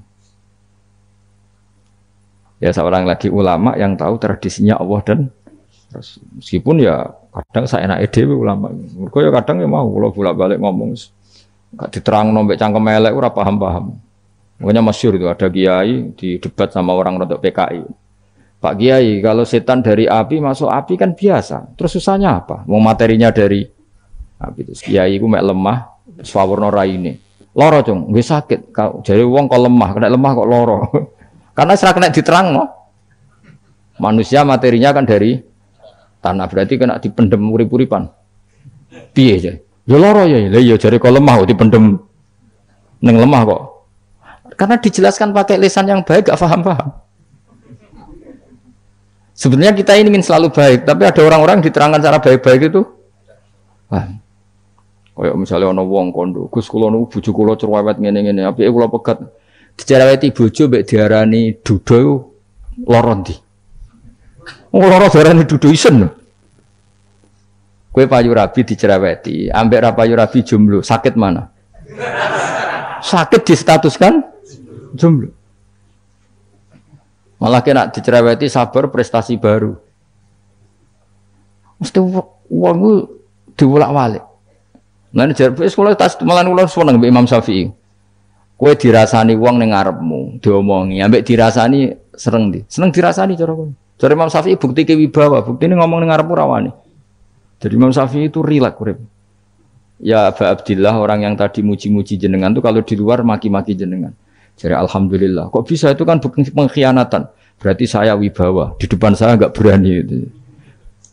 Ya seorang lagi ulama yang tahu tradisinya Allah dan Rasul. Meskipun ya kadang saya enak dewe ulama. Mereka ya kadang ya mau kalau bolak-balik ngomong. Gak diterang nombek cangkem elek ora paham-paham. Makanya masyhur itu ada kiai di debat sama orang rodok PKI. Pak Kiai, kalau setan dari api masuk api kan biasa. Terus susahnya apa? Mau materinya dari api. Terus kiai ku mek lemah, swawarna raine. Loro, Cung, wis sakit. Jadi wong kok lemah, kena lemah kok loro. Karena serak kena diterang, no? Manusia materinya kan dari tanah, berarti kena dipendem urip-uripan. Piye aja? Ya loro ya, lah ya jare kok lemah kok dipendem neng lemah kok. Karena dijelaskan pakai lisan yang baik gak paham-paham. Sebenarnya kita ini ingin selalu baik, tapi ada orang-orang diterangkan cara baik-baik itu. Paham. Kayak misalnya ana wong kondo, Gus kula niku bojo kula cerewet ngene-ngene, apike kula pegat. Dicereweti bojo mbek diarani duda lara ndi? Oh lara diarani duda isen. Kowe payu rabi dicereweti, ambek ra payu rabi jomblo, sakit mana? Sakit distatuskan jomblo. Malah kena dicereweti sabar prestasi baru. Mesti wong ku diwolak-walik. Lah nek jare sekolah tas malah kula seneng mbek Imam Syafi'i. Kowe dirasani wong ning ngarepmu, diomongi, ambek dirasani seneng ndi? Seneng dirasani cara kowe. Jare Imam Syafi'i bukti kewibawa, buktine ngomong ning ngarepmu ra wani. Jadi Imam Syafi'i itu rileks urip. Ya Aba Abdillah orang yang tadi muji-muji jenengan tuh kalau di luar maki-maki jenengan. Jadi alhamdulillah. Kok bisa itu kan bukti pengkhianatan. Berarti saya wibawa. Di depan saya enggak berani itu.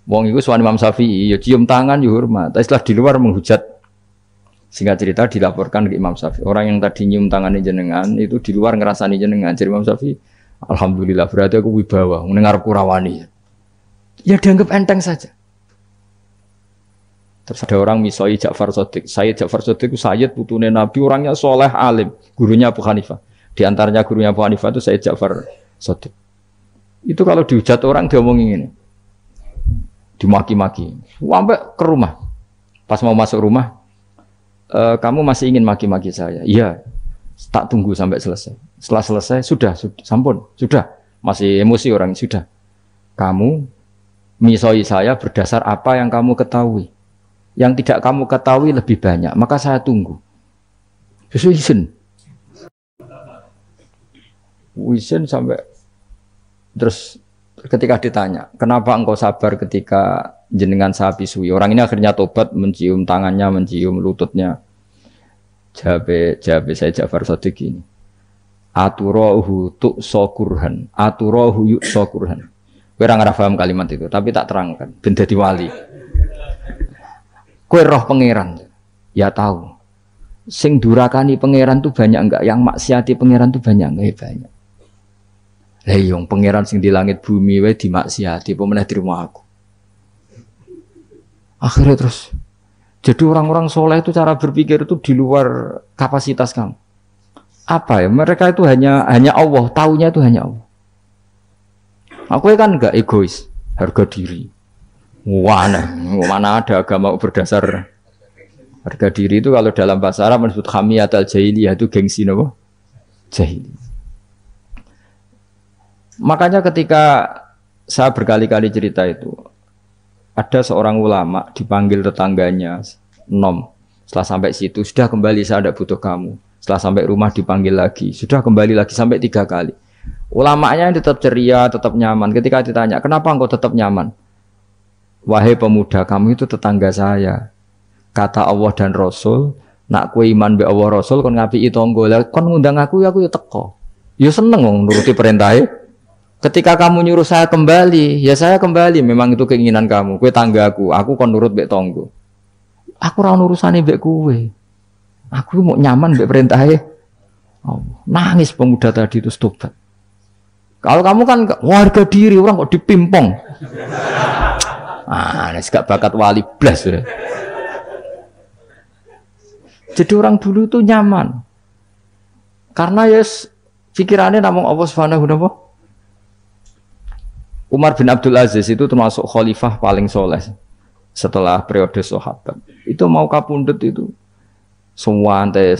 Wong iku suwan Imam Syafi'i ya cium tangan ya hormat. Tapi setelah di luar menghujat. Singkat cerita dilaporkan ke Imam Syafi'i. Orang yang tadi nyium tangannya jenengan itu di luar ngerasani jenengan. Jadi Imam Syafi'i alhamdulillah berarti aku wibawa. Mendengarku rawani. Ya dianggap enteng saja. Terus ada orang misoi Ja'far Shadiq. Sayyid Ja'far Shadiq itu Sayyid putune Nabi, orangnya soleh alim. Gurunya Abu Hanifah. Di antaranya gurunya Abu Hanifah itu Sayyid Ja'far Shadiq. Itu kalau dihujat orang diomongin ini. Dimaki-maki. Sampai ke rumah. Pas mau masuk rumah, kamu masih ingin maki-maki saya? Iya. Tak tunggu sampai selesai. Setelah selesai, sudah, sampun, sudah. Masih emosi orang, sudah. Kamu misoi saya berdasar apa yang kamu ketahui. Yang tidak kamu ketahui lebih banyak, maka saya tunggu. Wisen sampai terus ketika ditanya, kenapa engkau sabar ketika jenengan saya pisui? Orang ini akhirnya tobat, mencium tangannya, mencium lututnya. Jawab saya Ja'far Shadiq ini. Aturahu tu'sokurhan, aturahu yu'sokurhan. Kowe ora ngarep paham kalimat itu, tapi tak terangkan ben dadi wali. Kowe roh pangeran, ya tahu. Sing durakani pangeran tuh banyak enggak? Yang maksiati pangeran tuh banyak enggak? Ya banyak. Lah yang pangeran sing di langit bumi wae dimaksiati, apa meneh di rumah aku. Akhirnya terus. Jadi orang-orang soleh itu cara berpikir itu di luar kapasitas kamu. Apa ya? Mereka itu hanya Allah, taunya itu hanya Allah. Aku kan enggak egois, harga diri. Mana ada agama berdasar harga diri itu kalau dalam bahasa Arab disebut hamiyat al-jahiliyah itu gengsi apa? Jahili. Makanya ketika saya berkali-kali cerita itu ada seorang ulama dipanggil tetangganya, nom. Setelah sampai situ, sudah kembali saya tidak butuh kamu. Setelah sampai rumah dipanggil lagi, sudah kembali lagi sampai 3 kali. Ulamanya tetap ceria, tetap nyaman. Ketika ditanya, kenapa engkau tetap nyaman? Wahai pemuda, kamu itu tetangga saya. Kata Allah dan Rasul, nak kue iman be Allah Rasul, kon ngapi tonggo, kon ngundang aku ya teko. Ya seneng wong nuruti perintahnya. Ketika kamu nyuruh saya kembali, ya saya kembali. Memang itu keinginan kamu. Kue tanggaku, aku kon nurut be tonggo. Aku ora urusane be kue. Aku mau nyaman be perintahnya. Oh, nangis pemuda tadi itu tobat. Kalau kamu kan warga diri, orang kok dipimpong. Ini gak bakat wali blas. Ya. Jadi orang dulu itu nyaman. Karena yes, pikirannya namung Allah Subhanahu wa ta'ala. Umar bin Abdul Aziz itu termasuk khalifah paling soleh setelah periode sahabat. Itu mau kapundhut itu sewantai.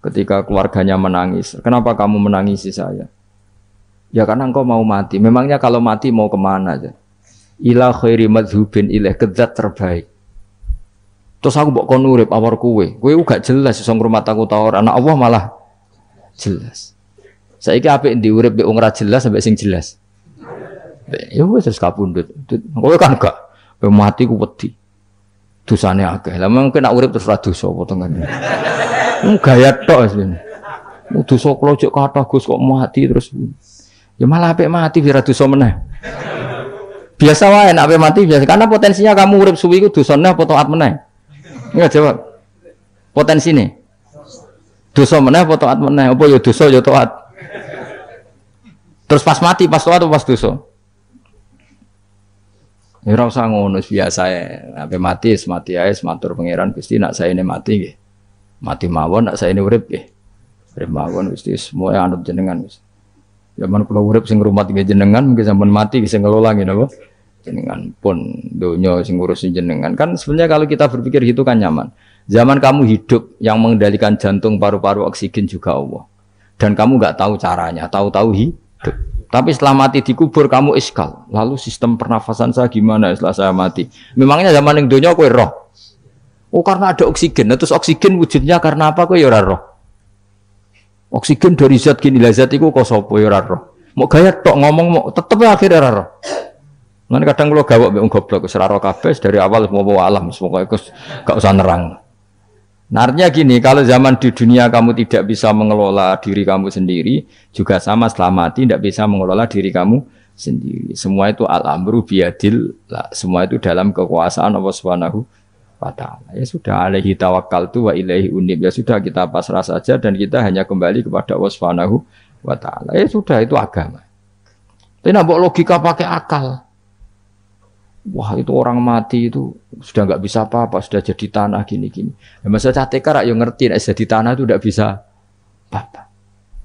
Ketika keluarganya menangis, kenapa kamu menangisi saya? Ya karena engkau mau mati. Memangnya kalau mati mau kemana aja? Ila khairi madhubin ilaih, ke zat terbaik. Terus aku mbok kon urip awar kowe gak jelas iso ngrumat aku ta ora. Anak Allah malah jelas. Saiki apik ndi urip mbek wong ra jelas sampai sing jelas. Ya wis kapundhut. Kowe kan gak mati ku wedi. Dosane akeh. Lah mungkin nek urip terus ra dosa apa tengene. Gaya tok asline. Dosa kula cek kathah Gus kok mati terus. Ya malah apik mati biar dosa meneh. Biasa wae nek apik mati biasa karena potensinya kamu urip suwi iku dosane apa taat meneh. Enggak jawab. Potensine. Dosa meneh apa taat meneh? Apa ya dosa ya taat. Terus pas mati pas taat atau pas dosa? Ya ora usah ngono biasa ya. Apik mati ae matur pangeran Gusti nak saene mati nggih. Mati mawon nak saene urip nggih. Urip mawon Gusti semua anut jenengan wis. Zaman kula urip sing ngrumat nggih jenengan mungkin sampean mati sing ngelola nggih napa? Jenengan pun donya sing ngurusin jenengan. Kan sebenarnya kalau kita berpikir gitu kan nyaman. Zaman kamu hidup yang mengendalikan jantung, paru-paru, oksigen juga Allah. Dan kamu nggak tahu caranya, tahu-tahu hidup. Tapi setelah mati dikubur kamu iskal. Lalu sistem pernafasan saya gimana setelah saya mati? Memangnya zaman yang donya kowe roh. Oh karena ada oksigen. Nah, terus oksigen wujudnya karena apa kowe ya ora roh? Oksigen dari zat gini lah zat iku kok sapa ya ora roh. Mau gaya tok ngomong mau tetep akhirnya ora roh. Lan kadang kula gawok mbek wong goblok wis ora roh kabeh dari awal semua alam pokoke gak usah nerang. Nah, artinya gini, kalau zaman di dunia kamu tidak bisa mengelola diri kamu sendiri, juga sama setelah mati tidak bisa mengelola diri kamu sendiri. Semua itu al-amru biyadil, semua itu dalam kekuasaan Allah Subhanahu wa ta'ala. Ya sudah, alaihi tawakkaltu wa ilaihi unib. Ya sudah, kita pasrah saja dan kita hanya kembali kepada Allah Subhanahu wa ta'ala. Ya sudah, itu agama. Tapi nak logika pakai akal. Wah itu orang mati itu sudah nggak bisa apa-apa, sudah jadi tanah gini-gini. Ya, masa catekar yang ngerti, jadi tanah itu tidak bisa apa-apa.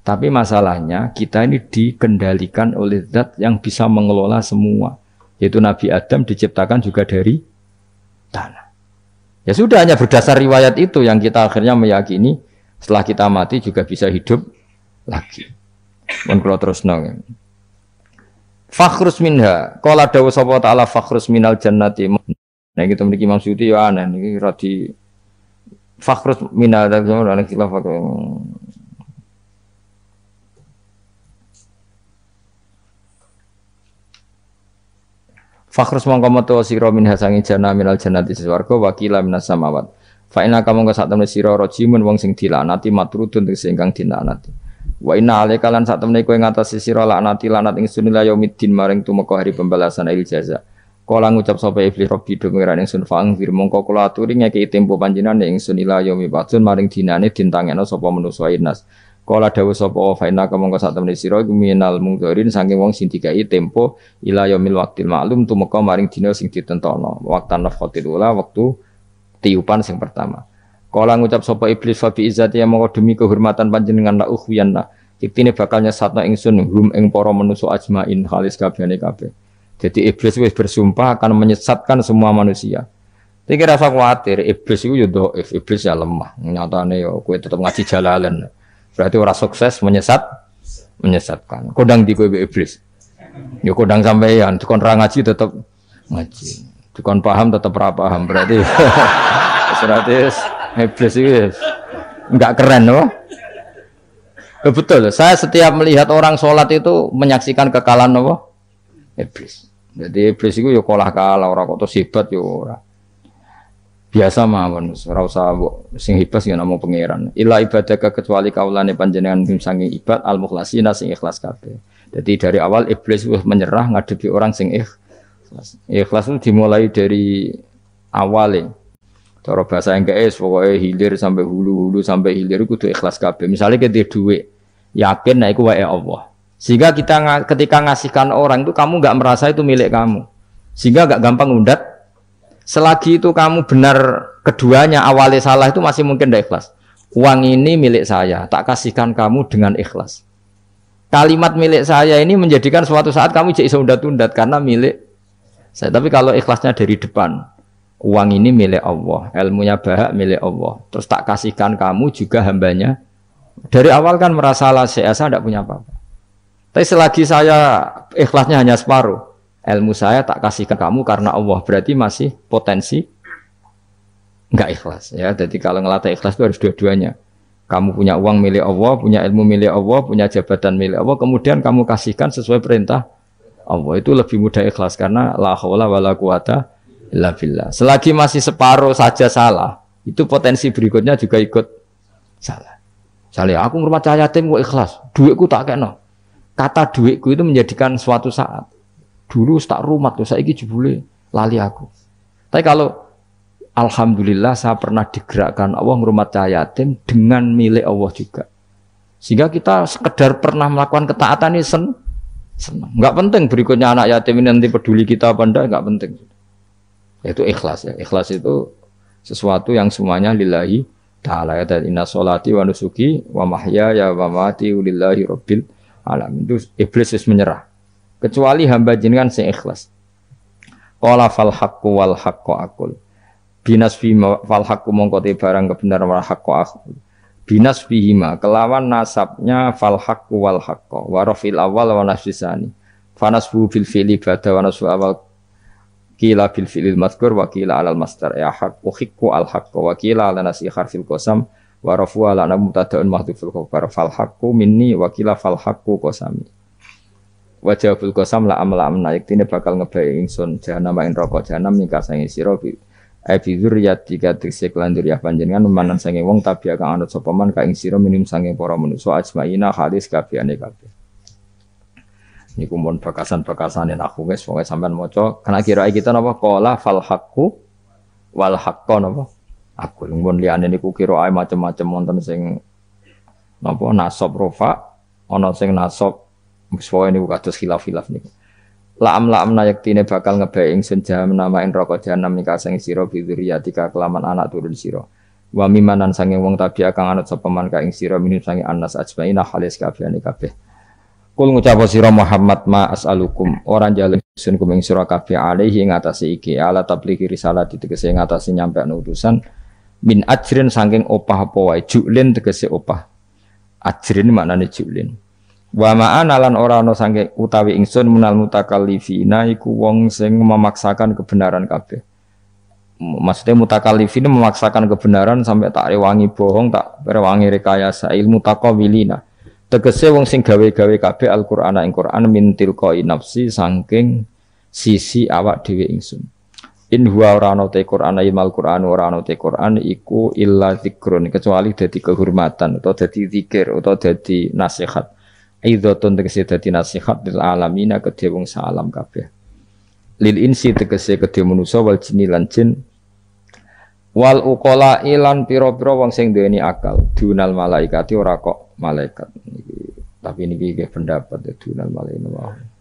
Tapi masalahnya kita ini dikendalikan oleh zat yang bisa mengelola semua. Yaitu Nabi Adam diciptakan juga dari tanah. Ya sudah hanya berdasar riwayat itu yang kita akhirnya meyakini setelah kita mati juga bisa hidup lagi. Mun kula terusno. Fakhrus minha, qala dawu sapa ta'ala fakhrus minal jannati. Nah gitu mriki Imam Suyuti ya aneh niki radi fakhrus minal ana khilaf. Fakhrus mongko metu sira minha sangi jannah minal jannati swarga wakila minas samawat. Fa inna kamu sak temne sira rajimun wong sing dilanati matrudun sing kang dilanati. Wa inna alaika lan sak temne kowe ngatasi sira laknati lanat ingsun ila yaumiddin maring tumeka hari pembalasan il jaza. Kala ngucap sapa iblis robbi do ngira ingsun fang fir mongko kula aturi ngeki tempo panjenengan ingsun ila yaumi batun maring dinane dintangekno sapa manusa inas. Kala dawuh sapa fa inna mongko sak temne sira minal mungdharin saking wong sing dikai tempo ila yaumil waqtil ma'lum tumeka maring dina sing ditentokno. Waqtan nafkhatil ula wektu tiupan sing pertama. Kala ngucap sapa iblis fa bi izzati mongko demi kehormatan panjenengan la ukhwiyanna. Iktine bakal nyesatno ingsun hum ing para manusa ajmain khalis kabehane kabeh. Jadi iblis wis bersumpah akan menyesatkan semua manusia. Iki rasa kuwatir, iblis iku yo dhaif, iblis ya lemah. Nyatane yo kowe tetep ngaji jalalan. Berarti ora sukses menyesatkan. Kodang di kowe iblis. Yo kodang sampeyan kon ra ngaji tetep ngaji. Dikon paham tetap ora paham berarti. Berarti iblis itu enggak keren loh. Betul. Saya setiap melihat orang sholat itu menyaksikan kekalahan apa? Iblis. Jadi iblis itu ya kalah orang kok hebat ya ora. Biasa mawon, ora usah sing hebat ya namung pangeran. Ila ibadaka kecuali kaulane panjenengan saking ibad al-mukhlasina sing ikhlas kabeh. Jadi dari awal iblis wis menyerah ngadepi orang sing ikhlas. Ikhlas itu dimulai dari awalnya. Cara bahasa Inggris pokoknya hilir sampai hulu sampai hilir kudu ikhlas kabeh. Misalnya kita duit, yakin nek iku wae Allah. Sehingga kita ketika ngasihkan orang itu kamu enggak merasa itu milik kamu. Sehingga enggak gampang undat. Selagi itu kamu benar keduanya awalnya salah itu masih mungkin tidak ikhlas. Uang ini milik saya, tak kasihkan kamu dengan ikhlas. Kalimat milik saya ini menjadikan suatu saat kamu jadi undat-undat karena milik saya. Tapi kalau ikhlasnya dari depan, uang ini milik Allah, ilmunya bahak milik Allah. Terus tak kasihkan kamu juga hambanya. Dari awal kan merasa saya tidak punya apa-apa. Tapi selagi saya ikhlasnya hanya separuh. Ilmu saya tak kasihkan kamu karena Allah, berarti masih potensi enggak ikhlas ya. Jadi kalau ngelatih ikhlas itu harus dua-duanya. Kamu punya uang milik Allah, punya ilmu milik Allah, punya jabatan milik Allah, kemudian kamu kasihkan sesuai perintah Allah. Itu lebih mudah ikhlas karena la haula wala quwata illa billah. Selagi masih separuh saja salah, itu potensi berikutnya juga ikut salah. Misalnya aku ngurmat yatim kok ikhlas, duitku tak kena. Kata duitku itu menjadikan suatu saat. Dulu tak rumat tuh, saya jebule lali aku. Tapi kalau alhamdulillah saya pernah digerakkan Allah ngurmat yatim dengan milik Allah juga. Sehingga kita sekedar pernah melakukan ketaatan ini senang. Enggak penting berikutnya anak yatim ini nanti peduli kita apa enggak, enggak penting. Itu ikhlas ya. Ikhlas itu sesuatu yang semuanya lillahi ta'ala ya. Dan inna sholati wa nusuki wa mahyaya wa mamati lillahi rabbil alamin. Itu iblis menyerah. Kecuali hamba jenengan sing ikhlas. Qala fal haqqu wal haqqu aqul. Binasfi fal haqqu mongko te barang kebenaran wal haqqu aqul. Binasfihima kelawan nasabnya fal haqqu wal haqqu wa rafil awal wa nasfisani. Fanasbu bil fi'li ba'da wa nasfu awal qila bil fi'lil mazkur wa qila alal masdar ya haqqu hiqqu al haqqu wa qila ala nasi harfil qasam wa rafu ala mubtada'un mahdhuful khabar fal haqqu minni wa qila fal haqqu qasami. Wajahul qasam la amna yektine bakal ngebayi ingsun jahanam ing neraka jahanam mingka sange sira bi dzurriyyati tegese lan dzurriyyah panjenengan manan sange wong tabi'a kang anut sapa man ka ing sira minim sange para manusa ajmaina halis kabehane kabeh. Niku mon bakasan-bakasane aku wis pokoke sampean maca kena kira kita napa qala fal haqqu wal haqqu napa aku mun liyane niku kira macam-macam wonten sing napa nasab rofa ana sing nasab Muswa ini kados khilaf-khilaf niku. La'am yaktine bakal ngebae ingsun jahanam nama ing neraka jahanam nika sing sira bidzuriyatika kelaman anak turun sira. Wa mimanan sange wong tabi'a kang anut sapa man ka ing sira minum sange anas ajmaina halis kabehane kabeh. Kul ngucap sira Muhammad ma as'alukum ora njaluk ingsun kuming sira kabeh alaihi ing atase iki ala tablighi risalati tegese ing atase nyampe utusan min ajrin saking opah apa wae julin tegese opah. Ajrin maknane julin. Wa ma'ana lan ora ana sange utawi ingsun munal mutakallifina iku wong sing memaksakan kebenaran kabeh. Maksudnya mutakallifina memaksakan kebenaran sampai tak rewangi bohong, tak rewangi rekayasa ilmu taqawilina. Tegese wong sing gawe-gawe kabeh Al-Qur'an ing Qur'an min tilqai nafsi saking sisi awak dhewe ingsun. In huwa ora ana te Qur'an ilmal Qur'an ora ana te Qur'an iku illa zikrun kecuali dadi kehormatan atau dadi zikir atau dadi nasihat. Aidhatun tegese dadi nasihat lil alamina kedhe wong salam kabeh. Lil insi tegese kedhe manusa wal jinni lan jin. Wal uqala ilan pira-pira wong sing duweni akal. Dunal malaikati ora kok malaikat niki. Tapi niki nggih pendapat dunal malaikat.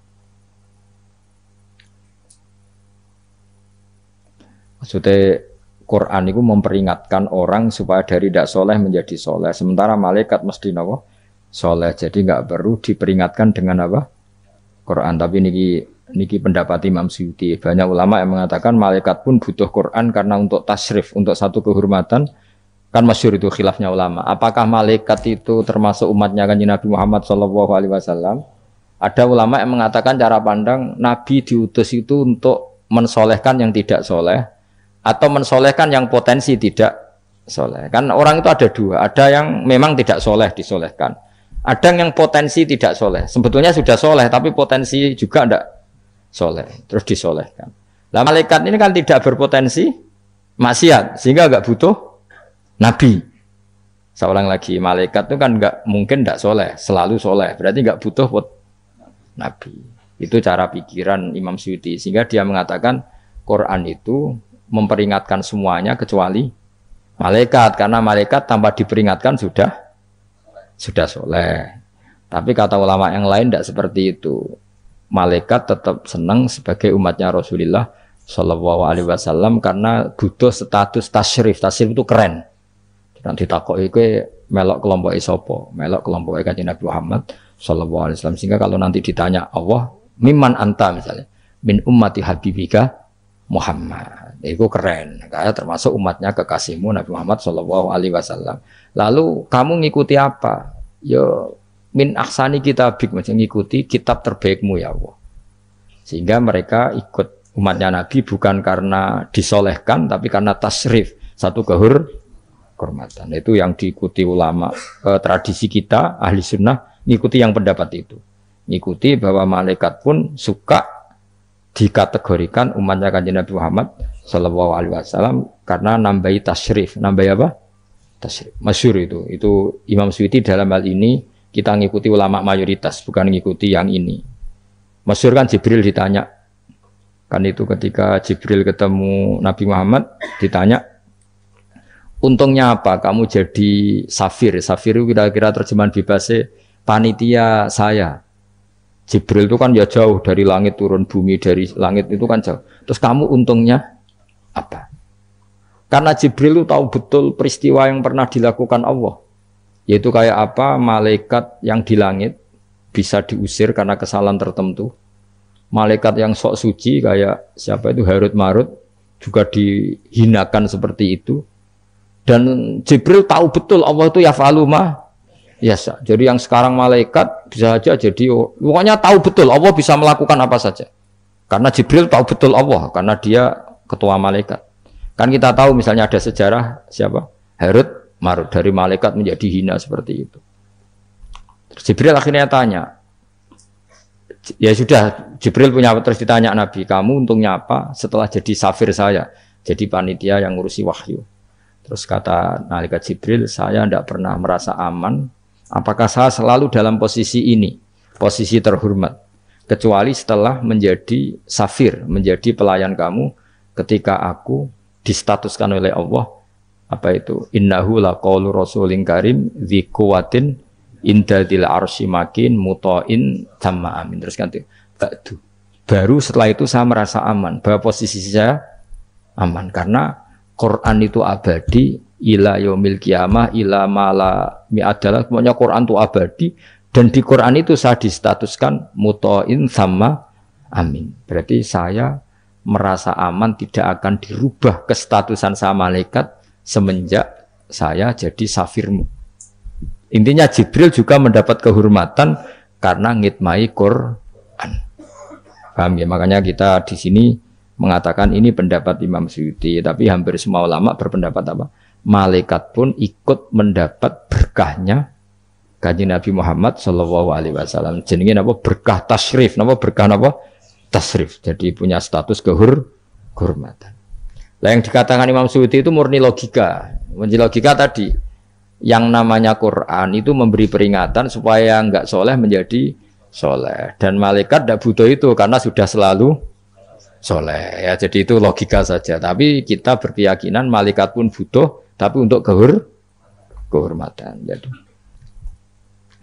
Maksudnya Quran itu memperingatkan orang supaya dari tidak soleh menjadi soleh. Sementara malaikat mesti napa? Soleh. Jadi nggak perlu diperingatkan dengan apa? Quran. Tapi niki pendapat Imam Suyuti. Banyak ulama yang mengatakan malaikat pun butuh Quran karena untuk tasyrif, untuk satu kehormatan. Kan masyhur itu khilafnya ulama. Apakah malaikat itu termasuk umatnya Kanjeng Nabi Muhammad SAW? Ada ulama yang mengatakan cara pandang Nabi diutus itu untuk mensolehkan yang tidak soleh atau mensolehkan yang potensi tidak soleh. Kan orang itu ada dua, ada yang memang tidak soleh disolehkan, ada yang potensi tidak soleh. Sebetulnya sudah soleh tapi potensi juga tidak soleh, terus disolehkan. Lah malaikat ini kan tidak berpotensi maksiat sehingga nggak butuh nabi. Saya ulang lagi, malaikat itu kan nggak mungkin tidak soleh, selalu soleh, berarti nggak butuh nabi. Itu cara pikiran Imam Suyuti, sehingga dia mengatakan Quran itu memperingatkan semuanya kecuali malaikat, karena malaikat tanpa diperingatkan sudah soleh. Tapi kata ulama yang lain tidak seperti itu. Malaikat tetap senang sebagai umatnya Rasulullah Shallallahu Alaihi Wasallam karena butuh status tasyrif. Tasyrif itu keren. Nanti takoki kowe melok kelompok isopo, melok kelompok Kanjeng Nabi Muhammad Shallallahu Alaihi Wasallam. Sehingga kalau nanti ditanya Allah, mimman anta misalnya, min ummati habibika Muhammad, itu keren. Kayak termasuk umatnya kekasihmu Nabi Muhammad Shallallahu Alaihi Wasallam. Lalu kamu ngikuti apa? Yo min ahsani kitabik, macam ngikuti kitab terbaikmu ya Allah. Sehingga mereka ikut umatnya Nabi bukan karena disolehkan, tapi karena tasrif, satu kehormatan. Itu yang diikuti ulama. Tradisi kita ahli sunnah ngikuti yang pendapat itu, ngikuti bahwa malaikat pun suka dikategorikan umatnya Kanjeng Nabi Muhammad Shallallahu Alaihi Wasallam karena nambahi tasrif. Nambahi apa? Tasrif. Masyhur itu Imam Suyuti dalam hal ini kita ngikuti ulama mayoritas, bukan ngikuti yang ini. Masyhur kan Jibril ditanya, kan itu ketika Jibril ketemu Nabi Muhammad ditanya, untungnya apa kamu jadi safir? Safir itu kira-kira terjemahan bebasnya panitia saya. Jibril itu kan ya jauh dari langit turun bumi, dari langit itu kan jauh. Terus kamu untungnya apa? Karena Jibril itu tahu betul peristiwa yang pernah dilakukan Allah. Yaitu kayak apa malaikat yang di langit bisa diusir karena kesalahan tertentu. Malaikat yang sok suci kayak siapa itu Harut Marut juga dihinakan seperti itu. Dan Jibril tahu betul Allah itu yaf'alu ma yasha. Jadi yang sekarang malaikat bisa saja jadi pokoknya tahu betul Allah bisa melakukan apa saja. Karena Jibril tahu betul Allah karena dia ketua malaikat. Kan kita tahu misalnya ada sejarah siapa? Harut Marut dari malaikat menjadi hina seperti itu. Terus Jibril akhirnya tanya, ya sudah Jibril punya terus ditanya Nabi, kamu untungnya apa setelah jadi safir saya, jadi panitia yang ngurusi wahyu. Terus kata malaikat Jibril, saya tidak pernah merasa aman. Apakah saya selalu dalam posisi ini, posisi terhormat, kecuali setelah menjadi safir, menjadi pelayan kamu, ketika aku distatuskan oleh Allah. Apa itu? Innahu laqaulu rasulin karim dzi quwwatin indadil arsy makin muta'in tamma amin. Terus ganti baru setelah itu saya merasa aman bahwa posisi saya aman karena Quran itu abadi ila yaumil qiyamah ila mala mi'adalah. Pokoknya Quran itu abadi dan di Quran itu saya distatuskan muta'in tamma amin. Berarti saya merasa aman tidak akan dirubah kestatusan saya malaikat semenjak saya jadi safirmu. Intinya Jibril juga mendapat kehormatan karena ngitmai Quran. Paham ya? Makanya kita di sini mengatakan ini pendapat Imam Suyuti, tapi hampir semua ulama berpendapat apa? Malaikat pun ikut mendapat berkahnya Kanjeng Nabi Muhammad Shallallahu Alaihi Wasallam. Jenenge apa? Berkah tasrif. Napa berkah napa? Tasrif. Jadi punya status kehormatan. Lah yang dikatakan Imam Suyuti itu murni logika. Murni logika tadi, yang namanya Quran itu memberi peringatan supaya enggak soleh menjadi soleh. Dan malaikat tidak butuh itu karena sudah selalu soleh. Ya, jadi itu logika saja. Tapi kita berkeyakinan malaikat pun butuh, tapi untuk kehormatan. Jadi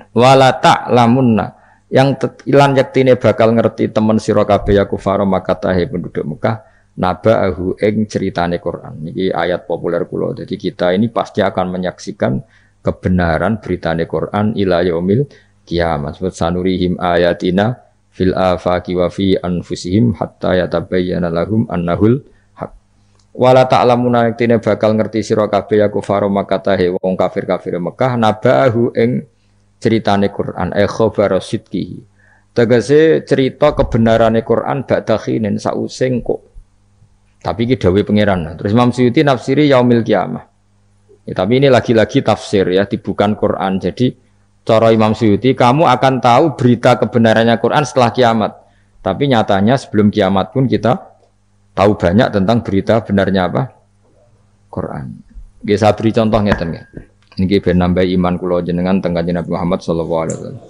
wala ta'lamunna, yang ilan yaktine bakal ngerti temen sira kabeh ya kufar Makkah penduduk Mekah. Naba'ahu ing ceritane Quran. Ini ayat populer kula. Jadi kita ini pasti akan menyaksikan kebenaran beritane Quran ila yaumil qiyamah. Sanurihim ayatina fil afaqi wa fi anfusihim hatta yatabayyana lahum annahul haq. Wala ta'lamuna yaktine bakal ngerti sira kabeh ya kufar Makkah wong kafir-kafir Mekah naba'ahu ing ceritane Quran khabar sidqihi. Tegese cerita kebenarane Quran ba'da khinin sausing kok Tapi iki dawuh pangeran. Terus Imam Suyuti nafsiri yaumil kiamah. Ya, tapi ini lagi-lagi tafsir ya, bukan Quran. Jadi cara Imam Suyuti, kamu akan tahu berita kebenarannya Quran setelah kiamat. Tapi nyatanya sebelum kiamat pun kita tahu banyak tentang berita benarnya apa? Quran. Nggih saya beri contoh ngeten nggih. Niki ben nambah iman kula jenengan teng Kanjeng Nabi Muhammad sallallahu alaihi wasallam.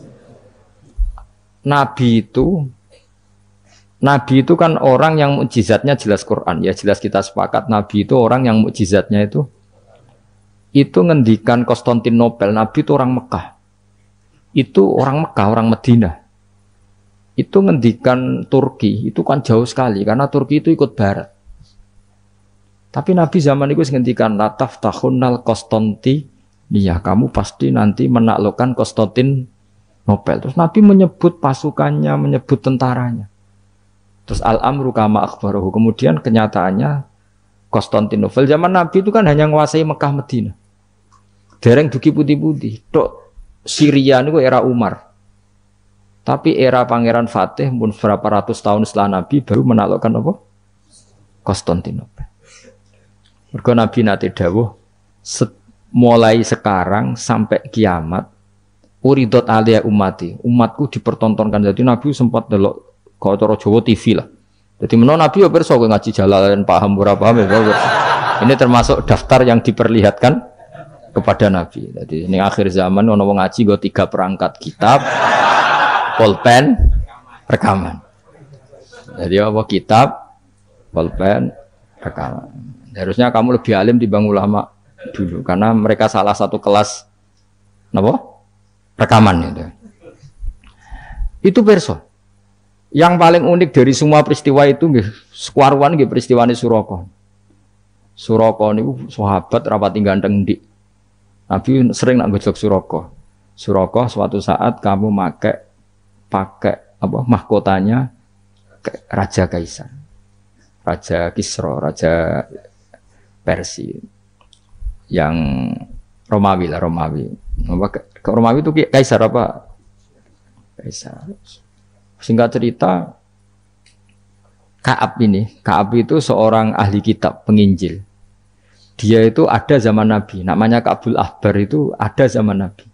Nabi itu kan orang yang mukjizatnya jelas Quran. Ya jelas kita sepakat Nabi itu orang yang mukjizatnya itu ngendikan Konstantinopel. Nabi itu orang Mekah. Itu orang Mekah, orang Medina. Itu ngendikan Turki, itu kan jauh sekali karena Turki itu ikut barat. Tapi Nabi zaman itu ngendikan lataf tahunnal Konstantinia, kamu pasti nanti menaklukkan Konstantinopel. Terus Nabi menyebut pasukannya, menyebut tentaranya. Terus al-amru kama akhbarahu. Kemudian kenyataannya Konstantinopel zaman Nabi itu kan hanya menguasai Mekah Medina. Dereng duki putih-putih. Tok Syria itu era Umar. Tapi era Pangeran Fatih pun berapa ratus tahun setelah Nabi baru menaklukkan apa? Konstantinopel. Mergo Nabi nate dawuh mulai sekarang sampai kiamat uridot alia umati, umatku dipertontonkan. Jadi Nabi sempat delok kalau cara Jawa TV lah. Jadi menawa Nabi ya pirsa ngaji Jalalain paham ora paham ya. Ini termasuk daftar yang diperlihatkan kepada Nabi. Jadi ini akhir zaman ono wong ngaji nggo 3 perangkat kitab, pulpen, rekaman. Jadi apa kitab, pulpen, rekaman. Harusnya kamu lebih alim dibanding ulama dulu karena mereka salah satu kelas napa? Rekaman itu. Itu perso. Yang paling unik dari semua peristiwa itu nggih sekuaruan nggih peristiwane Suraka. Suraka niku sahabat rapati ganteng ndik. Nabi sering nak gojlok Suraka. Suraka suatu saat kamu pakai apa mahkotanya Raja Kaisar. Raja Kisra, Raja Persia yang Romawi lah, Romawi. Romawi itu kaisar apa? Kaisar. Singkat cerita, Ka'ab itu seorang ahli kitab, penginjil. Dia itu ada zaman Nabi, namanya Ka'bul Ahbar itu ada zaman Nabi.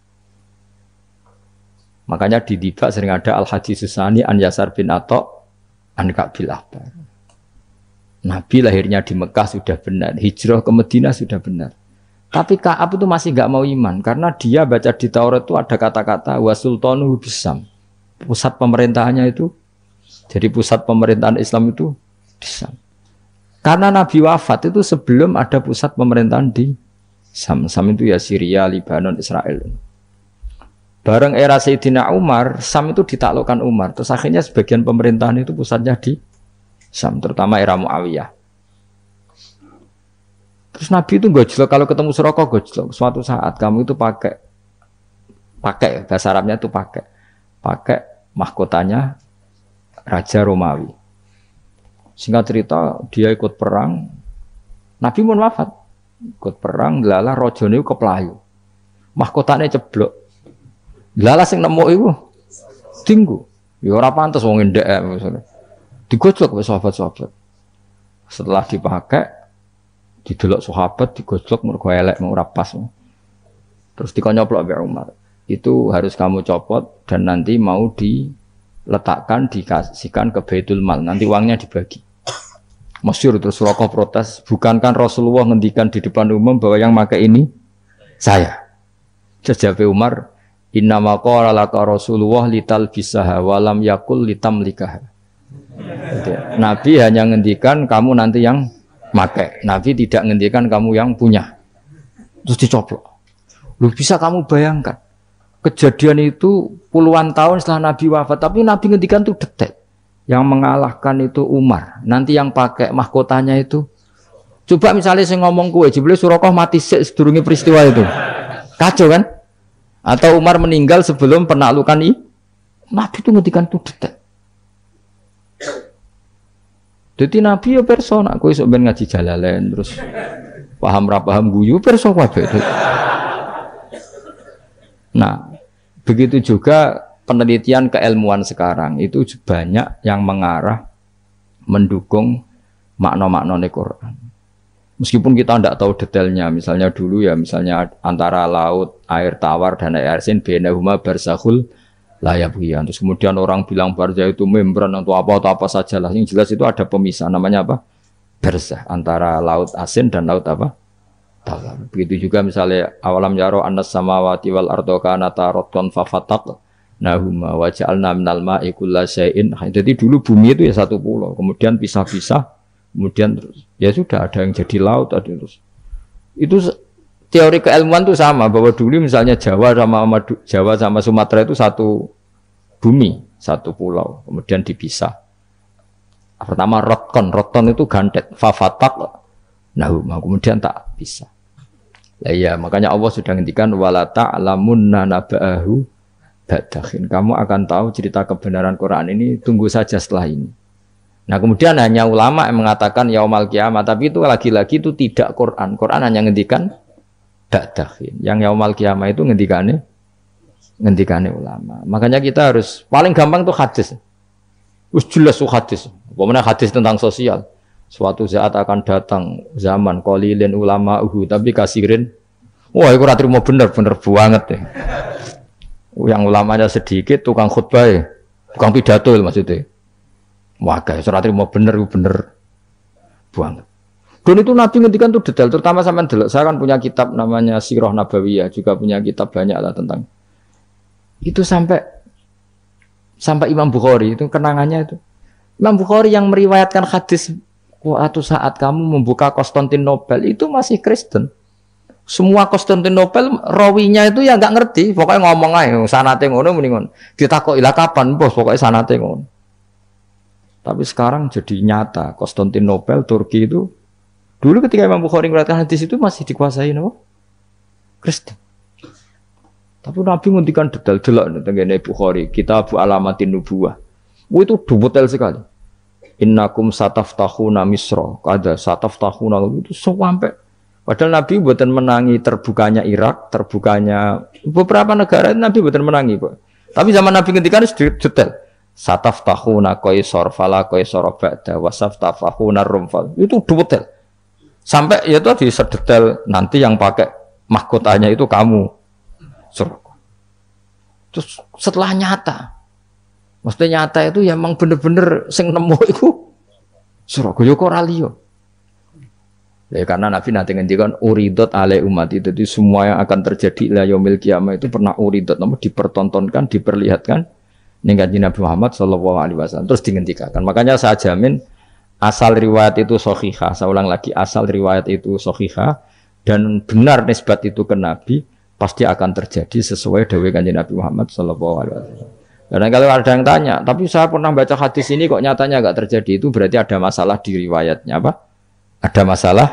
Makanya di Dibak sering ada Al-Hadis Susani An Yasar bin Atok An Ka'bil Ahbar. Nabi lahirnya di Mekah sudah benar, hijrah ke Madinah sudah benar. Tapi Ka'ab itu masih enggak mau iman karena dia baca di Taurat itu ada kata-kata wa sultanu bisam. Pusat pemerintahannya itu jadi pusat pemerintahan Islam itu di Syam. Karena Nabi wafat itu sebelum ada pusat pemerintahan di Syam. Syam itu ya Syria, Lebanon, Israel. Bareng era Sayyidina Umar, Syam itu ditaklukkan Umar. Terus akhirnya sebagian pemerintahan itu pusatnya di Syam, terutama era Muawiyah. Terus Nabi itu gojlok kalau ketemu Suraka gojlok. Suatu saat kamu itu pakai bahasa Arabnya itu pakai mahkotanya Raja Romawi. Singkat cerita dia ikut perang. Nabi pun wafat. Ikut perang, lala rajane keplayu. Mahkotanya ceblok. Lala sing nemu iku tinggu. Ya ora pantes wong ndek maksudnya. Digojlok oleh sahabat-sahabat. Setelah dipakai, didelok sahabat, digojlok mergo elek mau ora pas. Terus dikonyoplok oleh Umar. Itu harus kamu copot dan nanti mau diletakkan, dikasihkan ke Baitul Mal. Nanti uangnya dibagi. Masyhur terus Suraka protes, bukankah Rasulullah ngendikan di depan umum bahwa yang pakai ini saya. Jawab Umar, innama qala laka Rasulullah litalbisaha wa lam yakul litamlikaha. Nabi hanya ngendikan kamu nanti yang pakai. Nabi tidak ngendikan kamu yang punya. Terus dicoplok. Lu bisa kamu bayangkan kejadian itu puluhan tahun setelah Nabi wafat, tapi Nabi ngendikan itu detik. Yang mengalahkan itu Umar. Nanti yang pakai mahkotanya itu. Coba misalnya saya ngomong kue, jebule Suraka mati sedurunge peristiwa itu. Kacau kan? Atau Umar meninggal sebelum penaklukan ini. Nabi itu ngendikan itu detik. Jadi Nabi ya perso, nak kowe sok ben ngaji Jalalain terus paham ra paham guyu perso kabeh. Nah, begitu juga penelitian keilmuan sekarang itu banyak yang mengarah mendukung makna-maknane Quran. Meskipun kita tidak tahu detailnya, misalnya dulu ya, misalnya antara laut, air tawar dan air asin, bainahuma barzakhul la yabghiyan. Terus kemudian orang bilang barzah itu membran atau apa saja lah. Yang jelas itu ada pemisah, namanya apa? Barzah, antara laut asin dan laut apa? Tawar. Begitu juga misalnya awalam yaro annas samawati wal ardo kanata ratqan fafataq nahuma wa ja'alna minal ma'i kullasyai'in. Jadi dulu bumi itu ya satu pulau, kemudian pisah-pisah. Kemudian terus ya sudah ada yang jadi laut, ada terus. Itu teori keilmuan itu sama bahwa dulu misalnya Jawa sama Sumatera itu satu bumi, satu pulau, kemudian dipisah. Pertama roton itu gandet, fafatak, nah kemudian tak bisa. Lah iya, makanya Allah sudah ngendikan wala ta'lamunna naba'ahu ba'dahin. Kamu akan tahu cerita kebenaran Quran ini, tunggu saja setelah ini. Nah kemudian hanya ulama yang mengatakan yaumal kiamat, tapi itu lagi-lagi itu tidak Quran. Quran hanya ngendikan ba'dahin. Yang yaumal kiamat itu ngendikane ulama. Makanya kita harus paling gampang tuh hadis. Us jelas tuh hadis. Pokoknya hadis tentang sosial. Suatu saat akan datang zaman qalilin ulama tapi kasirin. Wah, itu ratri mau bener banget deh. Yang ulamanya sedikit, tukang khutbah, tukang pidato maksudnya. Wah, guys, ratri mau bener banget. Dan itu Nabi ngendikan tuh detail, terutama sampean delok. Saya kan punya kitab namanya Sirah Nabawiyah, juga punya kitab banyak lah tentang itu sampai Imam Bukhari itu kenangannya itu. Imam Bukhari yang meriwayatkan hadis suatu saat kamu membuka Konstantinopel itu masih Kristen. Semua Konstantinopel rawinya itu ya nggak ngerti, pokoknya ngomong aja sanate ngono mendingan. Ditakoki lah kapan bos, pokoknya sanate ngono. Tapi sekarang jadi nyata Konstantinopel Turki itu dulu ketika Imam Bukhari meriwayatkan hadis itu masih dikuasai apa? Kristen. Tapi Nabi ngendikan detail delok tentang Bukhari, Kitab Alamatin Nubuwah. Itu detail sekali. Innakum sataftahuna Misra, kada sataftahuna itu sampai padahal Nabi buatan menangi terbukanya Irak, terbukanya beberapa negara Nabi buatan menangi, Pak. Tapi zaman Nabi ngendikan detail. Sataftahuna Qaisar fala Qaisar ba'da wasaftahuna Rum. Itu detail. Sampai ya itu sedetail nanti yang pakai mahkotanya itu kamu. Suruh. Terus setelah nyata, maksudnya nyata itu ya memang bener-bener sing nemu itu suruh yo ora liya. Ya karena Nabi nanti ngendikan uridot ale umat itu, jadi semua yang akan terjadi la yaumil qiyamah itu pernah uridot, namun dipertontonkan, diperlihatkan ning kanjeng Nabi Muhammad sallallahu alaihi wasallam terus dihentikan. Makanya saya jamin asal riwayat itu sahihah, saya ulang lagi asal riwayat itu sahihah dan benar nisbat itu ke Nabi pasti akan terjadi sesuai dawuh kanjeng Nabi Muhammad sallallahu alaihi wasallam. Dan kalau ada yang tanya, tapi saya pernah baca hadis ini kok nyatanya enggak terjadi, itu berarti ada masalah di riwayatnya apa? Ada masalah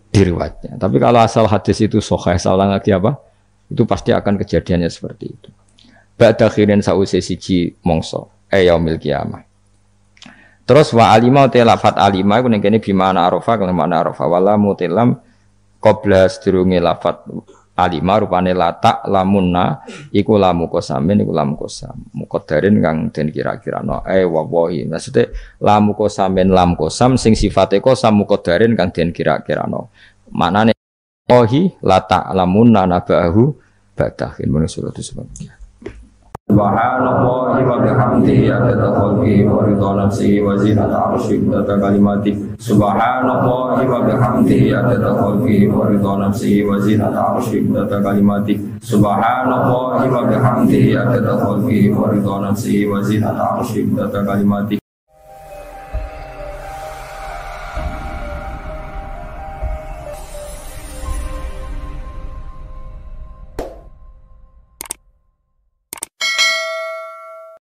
di riwayatnya. Tapi kalau asal hadis itu sahih, saya ulang lagi apa? Itu pasti akan kejadiannya seperti itu. Ba'da khirin sa'use siji mongso yaumil qiyamah. Terus wa alima te lafat alima iku ning kene bimana arafa kalau makna arafa wala mutilam qabla sedurunge lafat alima rupane latak lamunna iku lamu kosamin iku lamu kosam muqaddarin kang den kira-kirano wawahi maksudnya lamu kosamin lam kosam sing sifate kosam muqaddarin kang den kira-kirano maknane wahi latak lamunna nabahu badahin menurut sebabnya. Subhanallah wa bihamdihi adada khalqihi wa ridha nafsihi wa zinata arsyihi wa kalimatihi. Subhanallah wa bihamdihi adada khalqihi wa ridha nafsihi wa zinata arsyihi wa kalimatihi. Subhanallah wa bihamdihi adada khalqihi wa ridha nafsihi wa zinata arsyihi wa kalimatihi.